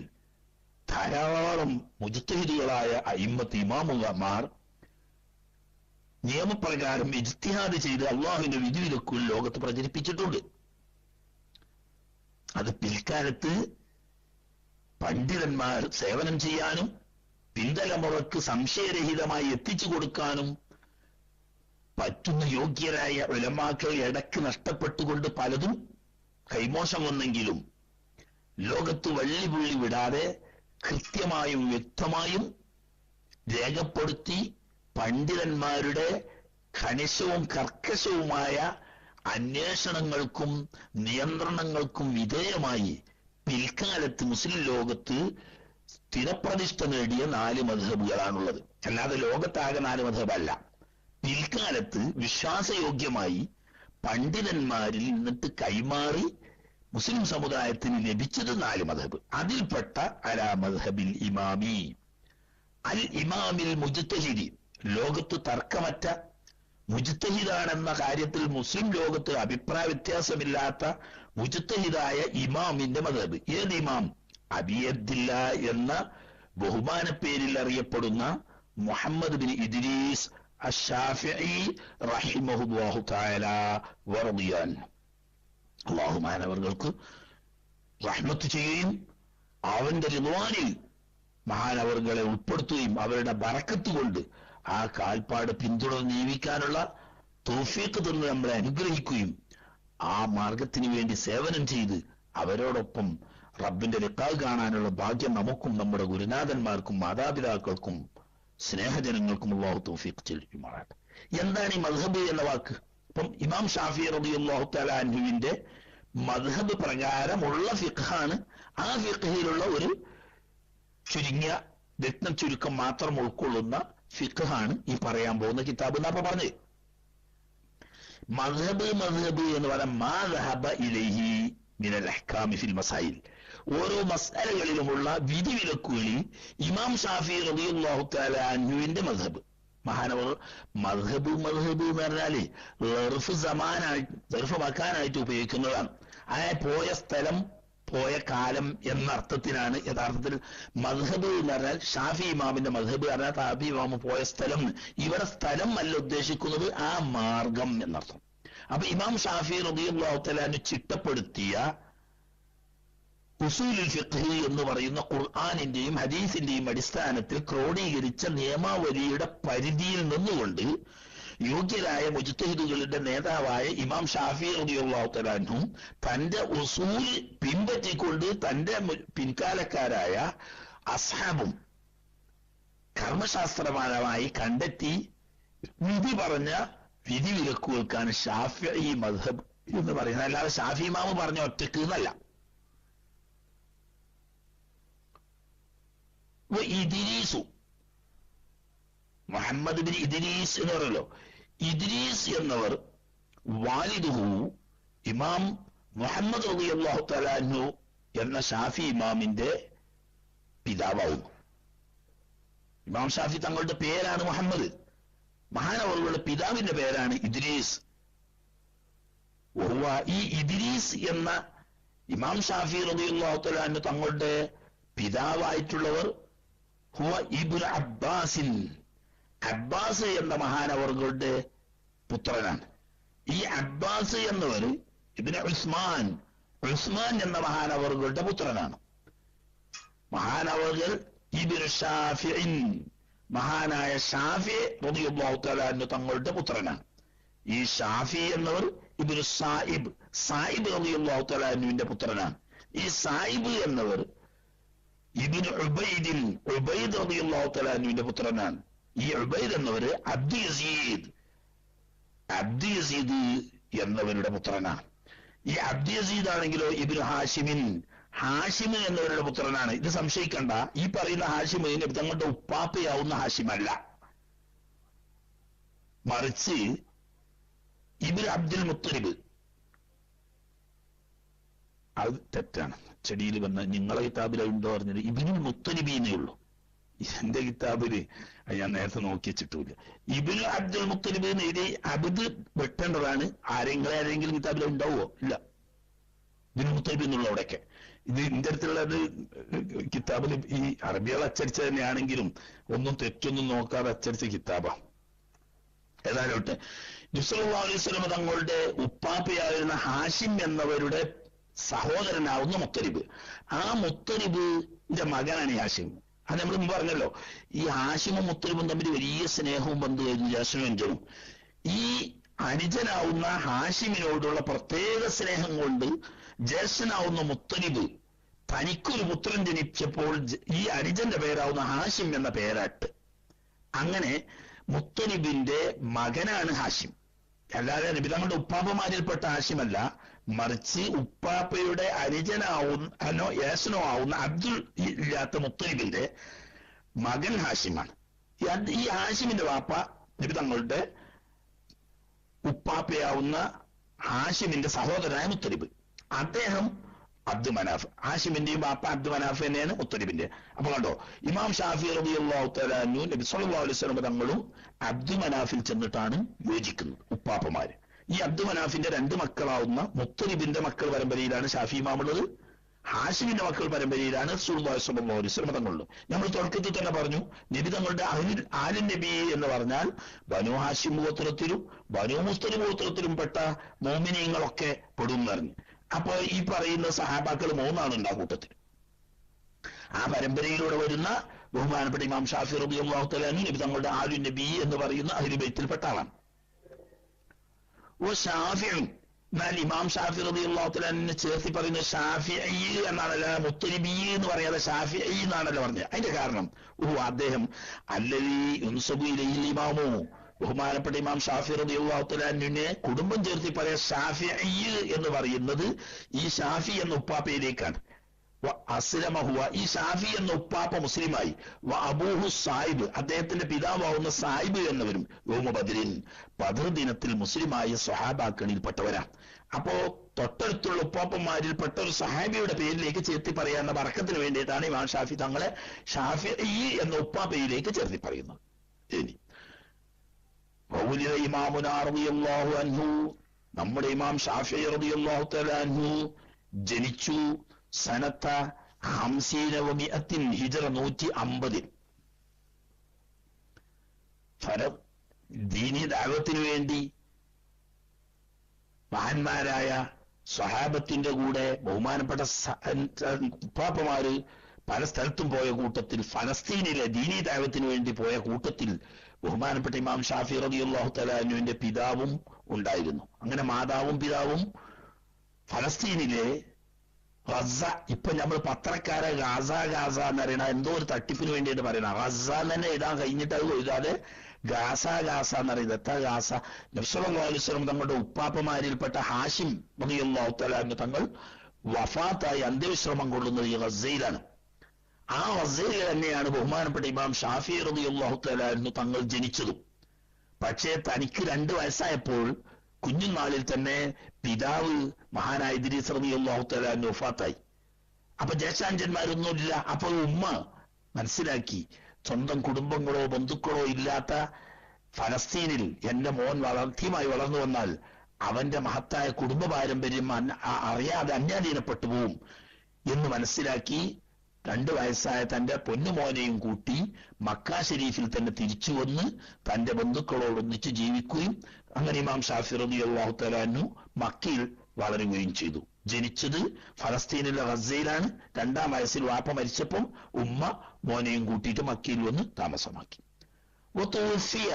ധാരാളം മുജ്തഹിദുകളായ അയിമ്മത്ത് ഇമാമുമാർ നിയമപ്രകാരം ഇജ്തിഹാദ് ചെയ്ത് അള്ളാഹുവിന്റെ വിധിവിലക്കുകൾ ലോകത്ത് പ്രചരിപ്പിച്ചിട്ടുണ്ട്. അത് പിൽക്കാലത്ത് പണ്ഡിതന്മാർ സേവനം ചെയ്യാനും പിന്തലമുറക്ക് സംശയരഹിതമായി എത്തിച്ചു കൊടുക്കാനും പറ്റുന്ന യോഗ്യരായ ഉലമാക്കൾ ഇടയ്ക്ക് നഷ്ടപ്പെട്ടുകൊണ്ട് പലതും കൈമോശം വന്നെങ്കിലും ലോകത്ത് വള്ളിപുള്ളി വിടാതെ കൃത്യമായും വ്യക്തമായും രേഖപ്പെടുത്തി പണ്ഡിതന്മാരുടെ കണിശവും കർക്കശവുമായ അന്വേഷണങ്ങൾക്കും നിയന്ത്രണങ്ങൾക്കും വിധേയമായി പിൽക്കാലത്ത് മുസ്ലിം ലോകത്ത് സ്ഥിരപ്രതിഷ്ഠ നേടിയ 4 മദ്ഹബുകളാണുള്ളത്. അല്ലാതെ ലോകത്താകെ 4 മദ്ഹബല്ല. പിൽക്കാലത്ത് വിശ്വാസയോഗ്യമായി പണ്ഡിതന്മാരിൽ നിന്നിട്ട് കൈമാറി മുസ്ലിം സമുദായത്തിന് ലഭിച്ചത് 4 മദ്ഹബ്. അതിൽപ്പെട്ട അലാ മദ്ഹബിൽ ഇമാമി അൽ ഇമാമിൽ മുജ്തഹിദി, ലോകത്ത് തർക്കമറ്റ മുജ്തഹിദാണെന്ന കാര്യത്തിൽ മുസ്ലിം ലോകത്ത് അഭിപ്രായ വ്യത്യാസമില്ലാത്ത മുജ്തഹിദായ ഇമാമിന്റെ മദ്ഹബ്. ഏത് ഇമാം? അബി അബ്ദില്ല എന്ന ബഹുമാന പേരിൽ അറിയപ്പെടുന്ന മുഹമ്മദ് ബിൻ ഇദ്രീസ് അശ്ശാഫിഈ റഹിമഹുല്ലാഹു തആല വറളിയ അൻഹു. അല്ലാഹു മഹാനവർകൾക്ക് റഹ്മത്ത് ചെയ്യുകയും അവന്റെ റിദ്വാനിൽ മഹാനവർകളെ ഉൾപ്പെടുത്തുകയും അവരുടെ ബറക്കത്ത് കൊണ്ട് ആ കാൽപ്പാട് പിന്തുടർന്ന് ജീവിക്കാനുള്ള തൗഫീഖ് തന്ന് നമ്മളെ അനുഗ്രഹിക്കുകയും ആ മാർഗത്തിന് വേണ്ടി സേവനം ചെയ്ത് അവരോടൊപ്പം റബ്ബിന്റെ ലിഖാ കാണാനുള്ള ഭാഗ്യം നമുക്കും നമ്മുടെ ഗുരുനാഥന്മാർക്കും മാതാപിതാക്കൾക്കും സ്നേഹജനങ്ങൾക്കും അല്ലാഹു തൗഫീഖ് ചെയ്യുമാറാകട്ടെ. എന്താണ് ഈ മദ്ഹബ് എന്ന വാക്ക്? ഇപ്പം ഇമാം ഷാഫി റളിയല്ലാഹു തആല അൻഹുവിന്റെ മദ്ഹബ് പ്രകാരമുള്ള ഫിഖ്ഹാണ്. ആ ഫിഖ്ഹിലുള്ള ഒരു ചുരുങ്ങിയ രത്നം ചുരുക്കം മാത്രം ഉൾക്കൊള്ളുന്ന ഫിഖ്ഹാണ് ഈ പറയാൻ പോകുന്ന കിതാബ് എന്നപ്പോ പറഞ്ഞത്. മദ്ഹബ് എന്ന് പറയാൻ മാ ദഹബ ഇലൈഹി മിനൽ അഹ്കാമി ഫിൽ മസായിൽ, ഓരോ മസ്അലകളിലുമുള്ള വിധിവിലക്കുകളിൽ ഇമാം ഷാഫി റളിയല്ലാഹു തആല അൻഹുവിന്റെ മദ്ഹബ്. മഹാനവർ മദ്ഹബ് എന്ന് പറഞ്ഞാല് ദർഫ് മക്കാനായിട്ട് ഉപയോഗിക്കുന്നതാണ്. ആ പോയ സ്ഥലം പോയ കാലം എന്ന അർത്ഥത്തിനാണ് യഥാർത്ഥത്തിൽ മദ്ഹബ് എന്ന് പറഞ്ഞാൽ. ഷാഫി ഇമാമിന്റെ മദ്ഹബ് പറഞ്ഞാൽ ഷാഫി ഇമാമ് പോയ സ്ഥലം. ഇവിടെ സ്ഥലം അല്ല ഉദ്ദേശിക്കുന്നത്, ആ മാർഗം എന്നർത്ഥം. അപ്പൊ ഇമാം ഷാഫി റളിയല്ലാഹു തആല ചിട്ടപ്പെടുത്തിയ ഉസൂലുൽ ഫിഖ് എന്ന് പറയുന്ന ഖുർആനിന്റെയും ഹദീസിന്റെയും അടിസ്ഥാനത്തിൽ ക്രോഡീകരിച്ച നിയമാവലിയുടെ പരിധിയിൽ നിന്നുകൊണ്ട് യോഗ്യരായ മുജ്തഹിദുകളുടെ നേതാവായ ഇമാം ഷാഫി റളിയല്ലാഹു തആല അൻഹു തന്റെ ഉസൂൽ പിൻപറ്റിക്കൊണ്ട് തന്റെ പിൻകാലക്കാരായ അസ്ഹാബും കർമ്മശാസ്ത്രപരമായി കണ്ടെത്തി വിധി പറഞ്ഞ വിധിവിലക്കുകൾക്കാണ് ഷാഫിഈ മദ്ഹബ് എന്ന് പറയുന്നത്. അല്ലാതെ ഷാഫി ഇമാമ് പറഞ്ഞ ഒറ്റക്ക് എന്നല്ല. ഇദ്രീസു, മുഹമ്മദ് ബിൻ ഇദ്രീസ് എന്ന് പറയല്ലോ. ഇദ്രീസ് എന്നവർ വാലിദുഹു ഇമാം മുഹമ്മദ് റളിയല്ലാഹു തആല അൻഹു എന്ന ഷാഫി ഇമാമിന്റെ പിതാവാകുന്നു. ഇമാം ഷാഫി തങ്ങളുടെ പേരാണ് മുഹമ്മദ്, മഹാനവറുകളുടെ പിതാവിന്റെ പേരാണ് ഇദ്രീസ്. ഈ ഇദ്രീസ് എന്ന ഇമാം ഷാഫി റളിയല്ലാഹു തആല അൻഹു തങ്ങളുടെ പിതാവായിട്ടുള്ളവർ ഹുവ ഇബ്നു അബ്ബാസിൻ, അബ്ബാസ് എന്ന മഹാനവറുകളുടെ പുത്രനാണ്. ഈ അബ്ബാസ് എന്നവർ ഇബ്നു ഉസ്മാൻ എന്ന മഹാനവറുകളുടെ പുത്രനാണ്. മഹാനവറുകൾ ഇബ്നു ഷാഫിഇൻ, മഹാനായ ഷാഫി റളിയല്ലാഹു തആല അൻഹു തങ്ങളുടെ പുത്രനാണ്. ഈ ഷാഫി എന്നവർ ഇബ്നു സായിബ് റളിയല്ലാഹു തആല അൻഹുവിന്റെ പുത്രനാണ്. ഈ സായിബ് എന്നവർ ഇബ്നു ഉബൈദ് റളിയല്ലാഹു തആല അൻഹുവിന്റെ പുത്രനാണ്. ഈ ഉബൈദ് എന്നവർ അബ്ദു യസീദ് എന്നവരുടെ പുത്രനാണ്. ഈ അബ്ദു യസീദ് ആണെങ്കിലോ ഇബ്നു ഹാഷിം എന്നവരുടെ പുത്രനാണ്. ഇത് സംശയിക്കണ്ട, ഈ പറയുന്ന ഹാഷിം തങ്ങളുടെ ഉപ്പാപ്പയാവുന്ന ഹാഷിമല്ല, മറിച്ച് ഇബ്നു അബ്ദുൽ മുത്തലിബ്. അത് തെറ്റാണ്. ചെടിയിൽ വന്ന നിങ്ങളെ കിതാബിൽ ഉണ്ടോ പറഞ്ഞത് ഇബ്നുൽ മുത്തലിബീന്നേ ഉള്ളൂ. എന്റെ കിതാബില് ഞാൻ നേരത്തെ നോക്കി വെച്ചിട്ടില്ല. ഇബ്നു അബ്ദുൽ മുത്തലിബ് എഴുതി അബ്ദ് വെട്ടേണ്ടതാണ്. ആരെങ്കിലും കിതാബിൽ ഉണ്ടാവുമോ? ഇല്ല. ഇബ്നുൽ മുത്തലിബ് എന്നുള്ള അവിടെയൊക്കെ ഇത് ഇന്റെ അടുത്തുള്ളത് കിതാബിൽ ഈ അറബികൾ അച്ചടിച്ച തന്നെയാണെങ്കിലും ഒന്നും തെറ്റൊന്നും നോക്കാതെ അച്ചടിച്ച കിതാബാ. ഏതായാലും നബി സല്ലല്ലാഹു അലൈഹി വസല്ലം തങ്ങളുടെ ഉപ്പാപ്പയായിരുന്ന ഹാഷിം എന്നവരുടെ സഹോദരനാവുന്ന മുത്തലിബ്. ആ മുത്തലിബിന്റെ മകനാണ് ഹാഷിം. അത് നമ്മൾ മുമ്പ് പറഞ്ഞല്ലോ. ഈ ഹാഷിമും മുത്തലിബും തമ്മിൽ വലിയ സ്നേഹവും ബന്ധുവായിരുന്നു ജ്യേഷ്ഠനും. ഈ അനുജനാവുന്ന ഹാഷിമിനോടുള്ള പ്രത്യേക സ്നേഹം കൊണ്ട് ജ്യേഷ്ഠനാവുന്ന മുത്തലിബ് തനിക്കൊരു പുത്രൻ ജനിച്ചപ്പോൾ ഈ അനുജന്റെ പേരാവുന്ന ഹാഷിം എന്ന പേരാട്ട്. അങ്ങനെ മുത്തലിബിന്റെ മകനാണ് ഹാഷിം. അല്ലാതെ നബി തങ്ങളുടെ ഉപ്പാപ്പമാരിൽപ്പെട്ട ഹാഷിമല്ല, മറിച്ച് ഉപ്പാപ്പയുടെ അനുജനാവുന്നോ യേശനോ ആവുന്ന അബ്ദുൽ ഇല്ലാത്ത മുത്തലിബിന്റെ മകൻ ഹാഷിമാണ്. ഈ ഹാഷിമിന്റെ വാപ്പ നബി തങ്ങളുടെ ഉപ്പാപ്പയാവുന്ന ഹാഷിമിന്റെ സഹോദരനായ മുത്തലിബ്, അദ്ദേഹം അബ്ദു മനാഫ്. ഹാഷിമിന്റെയും വാപ്പ അബ്ദു മനാഫ് തന്നെയാണ് മുത്തലിബിന്റെ. അപ്പൊ കണ്ടോ, ഇമാം ഷാഫി റളിയല്ലാഹു തആല അൻഹു നബി സല്ലല്ലാഹു അലൈഹി വസല്ലം തങ്ങളും അബ്ദു മനാഫിൽ ചെന്നിട്ടാണ് യോജിക്കുന്നത് ഉപ്പാപ്പമാര്. ഈ അബ്ദു മനാഫിന്റെ രണ്ട് മക്കളാവുന്ന മുത്തലിബിന്റെ മക്കൾ പരമ്പരയിലാണ് ഷാഫി ഇമാമുള്ളത്, ഹാഷിമിന്റെ മക്കൾ പരമ്പരയിലാണ് റസൂലുള്ളാഹി സ്വല്ലല്ലാഹു അലൈഹി വസല്ലം തങ്ങളുള്ളത്. നമ്മൾ തുടക്കത്തിൽ തന്നെ പറഞ്ഞു, നബി തങ്ങളുടെ ആലിൻ നബി എന്ന് പറഞ്ഞാൽ ബനു ഹാഷിം ഗോത്രത്തിലും ബനു മുസ്തലിം ഗോത്രത്തിലും പെട്ട മോമിനീങ്ങളൊക്കെ പെടും പറഞ്ഞു. അപ്പോ ഈ പറയുന്ന സഹാബാക്കൾ മൂന്നാണ് ഉണ്ടാ കൂട്ടത്തിൽ. ആ പരമ്പരയിലൂടെ വരുന്ന ബഹുമാനപ്പെട്ട ഇമാം ഷാഫി റളിയല്ലാഹു തആല അൻഹു നബി തങ്ങളുടെ ആലിൻ നബി എന്ന് പറയുന്ന അഹ്ലു ബൈത്തിൽപ്പെട്ട ആളാണ്. എന്നാൽ ഇമാം ഷാഫി റളിയല്ലാഹു തആല അൻഹു ചേർത്തി പറയുന്ന ഷാഫിഈ എന്നാണല്ലോ, മുത്തലിബി എന്ന് പറയാതെ ഷാഫിഈ എന്നാണല്ലോ പറഞ്ഞത്. അതിന്റെ കാരണം അദ്ദേഹം അല്ലദീ യുൻസബു ഇലൈഹിൽ ഇമാമു, ബഹുമാനപ്പെട്ട ഇമാം ഷാഫി റളിയല്ലാഹു തആല അൻഹുവിനെ കുടുംബം ചേർത്തി പറയാ ഷാഫിഈ എന്ന് പറയുന്നത് ഈ ഷാഫി എന്ന ഉപ്പാപ്പയിലേക്കാണ്. അസ്ലമഹുവ, ഈ ഷാഫി എന്ന ഉപ്പാപ്പ മുസ്ലിമായി. അബൂഹു സാഹിബ്, അദ്ദേഹത്തിന്റെ പിതാവാവുന്ന സാഹിബ് എന്നവരും യൗമ ബദ്രിൻ, ബദർ ദിനത്തിൽ മുസ്ലിമായ സ്വഹാബാക്കളിൽപ്പെട്ടവരാ. അപ്പോ തൊട്ടടുത്തുള്ള ഉപ്പാപ്പന്മാരിൽപ്പെട്ട ഒരു സഹാബിയുടെ പേരിലേക്ക് ചേർത്തി പറയാനുള്ള ബർക്കത്തിന് വേണ്ടിയിട്ടാണ് ഇമാം ഷാഫി തങ്ങളെ ഷാഫിഈ എന്ന ഉപ്പാപ്പയിലേക്ക് ചേർത്തി പറയുന്നത്. ഇനി ഇമാമുനാ റളിയല്ലാഹു അൻഹു, നമ്മുടെ ഇമാം ഷാഫിഈ റളിയല്ലാഹു തആല അൻഹു ജനിച്ചു സനത്ത 50 വ100 ഹിജ്റ 150. ദീനി ദഅവത്തിന് വേണ്ടി മഹാന്മാരായ സ്വഹാബത്തിന്റെ കൂടെ ബഹുമാനപ്പെട്ട ഉപ്പാപ്പമാര് പല സ്ഥലത്തും പോയ കൂട്ടത്തിൽ, ഫലസ്തീനിലെ ദീനി ദഅവത്തിന് വേണ്ടി പോയ കൂട്ടത്തിൽ ബഹുമാനപ്പെട്ട ഇമാം ഷാഫി റളിയല്ലാഹു തആല അൻഹുവിന്റെ പിതാവും ഉണ്ടായിരുന്നു. അങ്ങനെ മാതാവും പിതാവും ഫലസ്തീനിലെ ഗസ, ഇപ്പൊ നമ്മൾ പത്രക്കാരെ ഗാസ ഗാസ എന്നറിയണ എന്തോ ഒരു തട്ടിപ്പിന് വേണ്ടിയിട്ട് പറയണ, ഗസ തന്നെ എഴുതാൻ കഴിഞ്ഞിട്ട് അത് എഴുതാതെ ഗാസ ഗാസ എന്നറിയുന്നത്. എത്ര ഗാസ? നബി സല്ലല്ലാഹു അലൈഹി വസല്ലം തങ്ങളുടെ ഉപ്പാപ്പമാരിൽപ്പെട്ട ഹാഷിം റളിയല്ലാഹു തആല അൻഹു തങ്ങൾ വഫാത്തായി അന്ത്യവിശ്രമം കൊള്ളുന്നത് ഈ ഗസയിലാണ്. ആ ഗസയിൽ തന്നെയാണ് ബഹുമാനപ്പെട്ട ഇമാം ഷാഫി റളിയല്ലാഹു തആല അൻഹു തങ്ങൾ ജനിച്ചതും. പക്ഷേ തനിക്ക് 2 വയസ്സായപ്പോൾ കുഞ്ഞുനാളിൽ തന്നെ പിതാവ് മഹാനായ ഇദ്രീസ് റളിയല്ലാഹു തആല അൻഹു വഫാത്തായി. അപ്പൊ ജ്യേഷ്ഠാഞ്ചന്മാരൊന്നുമില്ല. അപ്പോൾ ഉമ്മ മനസ്സിലാക്കി, സ്വന്തം കുടുംബങ്ങളോ ബന്ധുക്കളോ ഇല്ലാത്ത ഫലസ്തീനിൽ എന്റെ മോൻ വളർത്തിയുമായി വളർന്നു വന്നാൽ അവന്റെ മഹത്തായ കുടുംബ പാരമ്പര്യം അറിയാതെ അന്യാധീനപ്പെട്ടു പോവും എന്ന് മനസ്സിലാക്കി 2 വയസ്സായ തന്റെ പൊന്നുമോനെയും കൂട്ടി മക്ക ഷരീഫിൽ തന്നെ തിരിച്ചു വന്ന് തന്റെ ബന്ധുക്കളോടൊന്നിച്ച് ജീവിക്കുകയും അങ്ങനെ ഇമാം ഷാഫി റളിയല്ലാഹു തആല അൻഹു മക്കയിൽ വളരുകയും ചെയ്തു. ജനിച്ചത് ഫലസ്തീനിലെ ഗസയിലാണ്. 2-ാം വയസ്സിൽ വാപ്പ മരിച്ചപ്പം ഉമ്മ മോനെയും കൂട്ടിയിട്ട് മക്കയിൽ വന്ന് താമസമാക്കി. വതൂഫിയ,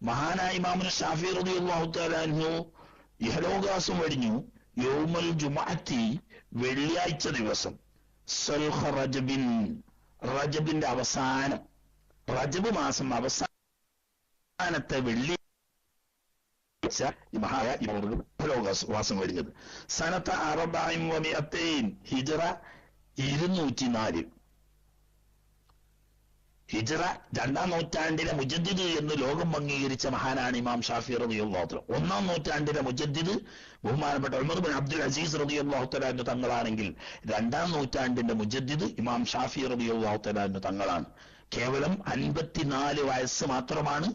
മഹാനായ ഇമാം ഷാഫി റളിയല്ലാഹു തആല അൻഹു ഇഹലോകാസം വെടിഞ്ഞു യൗമുൽ ജുമുഅത്തി, വെള്ളിയാഴ്ച ദിവസം, സൽഖ റജബിൻ, റജബിന്റെ അവസാനം, റജബ് മാസം അവസാനത്തെ വെള്ളിയാഴ്ച ലോകവാസം വരുന്നത്. സനത്ത 400 ഹിജ്റ 204. ഹിജ്റ 2-ാം നൂറ്റാണ്ടിലെ മുജദ്ദിദ് എന്ന് ലോകം അംഗീകരിച്ച മഹാനാണ് ഇമാം ഷാഫി റളിയല്ലാഹു തആല. 1-ാം നൂറ്റാണ്ടിലെ മുജദ്ദിദ് ബഹുമാനപ്പെട്ട ഉമർ ബിൻ അബ്ദുൽ അസീസ് റളിയല്ലാഹു തആല തങ്ങളാണെങ്കിൽ 2-ാം നൂറ്റാണ്ടിന്റെ മുജദ്ദിദ് ഇമാം ഷാഫി റളിയല്ലാഹു തആല തങ്ങളാണ്. കേവലം 54 വയസ്സ് മാത്രമാണ്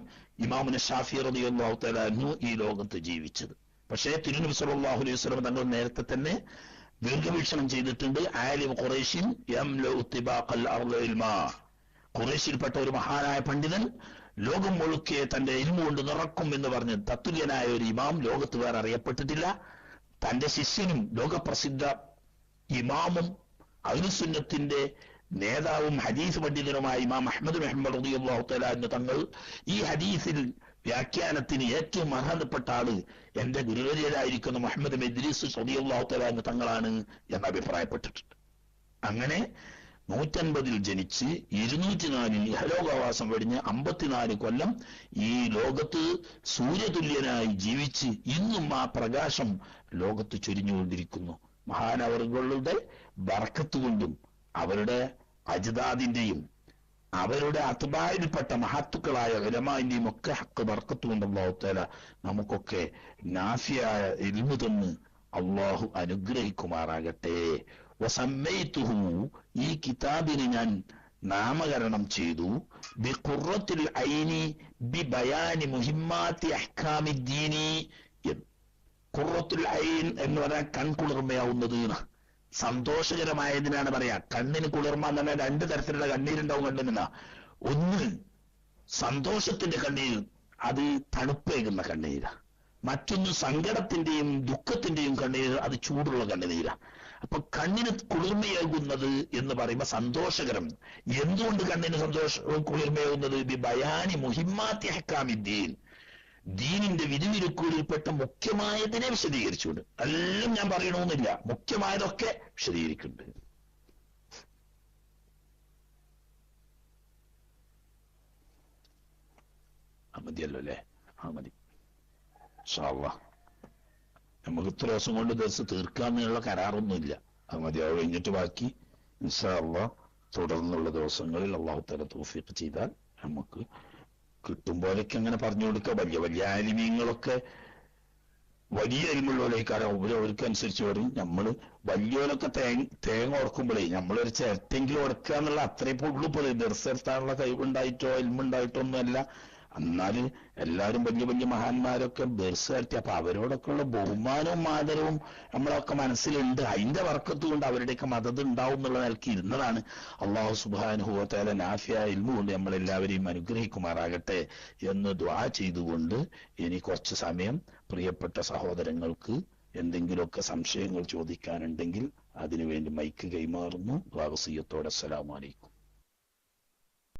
ഇമാമുന ഷാഫി റളിയല്ലാഹു തആല ഈ ലോകത്ത് ജീവിച്ചത്. പക്ഷേ തിരുനബി സല്ലല്ലാഹു അലൈഹി വസല്ലം തങ്ങൾ നേരത്തെ തന്നെ ദീർഘവീക്ഷണം ചെയ്തിട്ടുണ്ട്. ആലിം ഖുറൈശിൻ യംലഉ തിബാഖൽ അർളി ഇൽമാ, ഖുറൈശിൽപ്പെട്ട ഒരു മഹാനായ പണ്ഡിതൻ ലോകം മുഴുക്കെ തന്റെ ഇൽമു കൊണ്ട് നിറക്കും എന്ന് പറഞ്ഞ് തത്തുല്യനായ ഒരു ഇമാം ലോകത്ത് വേറെ അറിയപ്പെട്ടിട്ടില്ല. തന്റെ ശിഷ്യനും ലോകപ്രസിദ്ധ ഇമാമും അഹ്ലുസുന്നത്തിന്റെ നേതാവും ഹദീസ് പണ്ഡിതനുമായ ഇമാം അഹ്മദ് ബിൻ ഹംബൽ റളിയല്ലാഹു തആല അൻഹു തങ്ങൾ ഈ ഹദീസിൽ വ്യാഖ്യാനത്തിന് ഏറ്റവും അർഹതപ്പെട്ട ആള് എന്റെ ഗുരുവര്യരായിരിക്കുന്ന മുഹമ്മദ് ബിൻ ഇദ്രീസ് റളിയല്ലാഹു തആല അൻഹു തങ്ങളാണ് എന്ന് അഭിപ്രായപ്പെട്ടിട്ടുണ്ട്. അങ്ങനെ 150 ജനിച്ച് 204 ഇഹലോകവാസം വെടിഞ്ഞ് 54 കൊല്ലം ഈ ലോകത്ത് സൂര്യതുല്യനായി ജീവിച്ച് ഇന്നും ആ പ്രകാശം ലോകത്ത് ചൊരിഞ്ഞുകൊണ്ടിരിക്കുന്നു. മഹാനവറുകളുടെ ബർക്കത്ത് കൊണ്ടും അവരുടെ അജ്ദാദിന്റെയും അവരുടെ അത്ബായിൽപ്പെട്ട മഹത്തുക്കളായ ഉലമാന്റെയും ഒക്കെ ഹക്ക് ബർക്കത്ത് കൊണ്ട് അല്ലാഹു തആല നമുക്കൊക്കെ നാഫിയായ ഇൽമു തന്ന് അല്ലാഹു അനുഗ്രഹിക്കുമാറാകട്ടെ. വസമ്മൈതുഹു, ഈ കിതാബിന് ഞാൻ നാമകരണം ചെയ്തു, ബിഖുറത്തുൽ ഐനി ബിബയാനി മുഹിമ്മാത്തി അഹ്കാമിദ്ദീനി. ഖുറത്തുൽ ഐൻ എന്ന് പറഞ്ഞാൽ കൺകുളിർമയാവുന്നത്, സന്തോഷകരമായതിനാണ് പറയാ. കണ്ണിന് കുളിർമ എന്ന് പറഞ്ഞാൽ രണ്ട് തരത്തിലുള്ള കണ്ണീരുണ്ടാവും കണ്ണിന്. ഒന്ന് സന്തോഷത്തിന്റെ കണ്ണീര്, അത് തണുപ്പേകുന്ന കണ്ണീര. മറ്റൊന്ന് സങ്കടത്തിന്റെയും ദുഃഖത്തിന്റെയും കണ്ണീര്, അത് ചൂടുള്ള കണ്ണുനീര. അപ്പൊ കണ്ണിന് കുളിർമയാകുന്നത് എന്ന് പറയുമ്പോ സന്തോഷകരം. എന്തുകൊണ്ട് കണ്ണിന് കുളിർമയാകുന്നത്? ബി ബയാനി മുഹിമ്മാത്തി അഹ്കാമിദ്ദീൻ, ദീനിന്റെ വിധിവിരുക്കുകളിൽപ്പെട്ട മുഖ്യമായതിനെ വിശദീകരിച്ചുകൊണ്ട്. എല്ലാം ഞാൻ പറയണമെന്നില്ല, മുഖ്യമായതൊക്കെ വിശദീകരിക്കുന്നുണ്ട്. മതിയല്ലോ അല്ലേ? മതി. ഇൻഷാ അല്ലാഹ് നമുക്ക് ഇത്ര ദിവസം കൊണ്ട് ദിവസം തീർക്കാമെന്നുള്ള കരാറൊന്നുമില്ല. അത് മതി. അത് കഴിഞ്ഞിട്ട് ബാക്കി ഇൻഷാ അല്ലാഹ് തുടർന്നുള്ള ദിവസങ്ങളിൽ അല്ലാഹു തആല തൗഫീഖ് ചെയ്താൽ നമുക്ക് കിട്ടുമ്പോഴൊക്കെ അങ്ങനെ പറഞ്ഞു കൊടുക്കുക. വലിയ വലിയ ആലിമീങ്ങളൊക്കെ വലിയ അരിമുള്ളവരേക്കാരം അവർക്കനുസരിച്ച് പറയും. നമ്മള് വലിയവരൊക്കെ തേങ്ങ ഉടക്കുമ്പോഴേ നമ്മളൊരു ചിരട്ടെങ്കിലും ഉടക്കുക എന്നുള്ള അത്രയും ഉള്ളു. പോലെ ദർശനത്താനുള്ള കഴിവുണ്ടായിട്ടോ ഇൽമുണ്ടായിട്ടോ ഒന്നുമല്ല. എന്നാല് എല്ലാരും വലിയ വലിയ മഹാന്മാരൊക്കെ ബെർസ് നടത്തി. അപ്പൊ അവരോടൊക്കെ ഉള്ള ബഹുമാനവും ആദരവും നമ്മളൊക്കെ മനസ്സിലുണ്ട്. അതിന്റെ വർക്കത്ത് കൊണ്ട് അവരുടെയൊക്കെ മദത് ഉണ്ടാവും എന്നുള്ള നിലയ്ക്ക് ഇരുന്നതാണ്. അല്ലാഹു സുബ്ഹാനഹു വ തആല നാഫിയായ ഇൽമു കൊണ്ട് നമ്മളെല്ലാവരെയും അനുഗ്രഹിക്കുമാറാകട്ടെ എന്ന് ദുആ ചെയ്തുകൊണ്ട് ഇനി കുറച്ച് സമയം പ്രിയപ്പെട്ട സഹോദരങ്ങൾക്ക് എന്തെങ്കിലുമൊക്കെ സംശയങ്ങൾ ചോദിക്കാനുണ്ടെങ്കിൽ അതിനുവേണ്ടി മൈക്ക് കൈമാറുന്നു. വസിയ്യത്തോടെ അസ്സലാമു അലൈക്കും.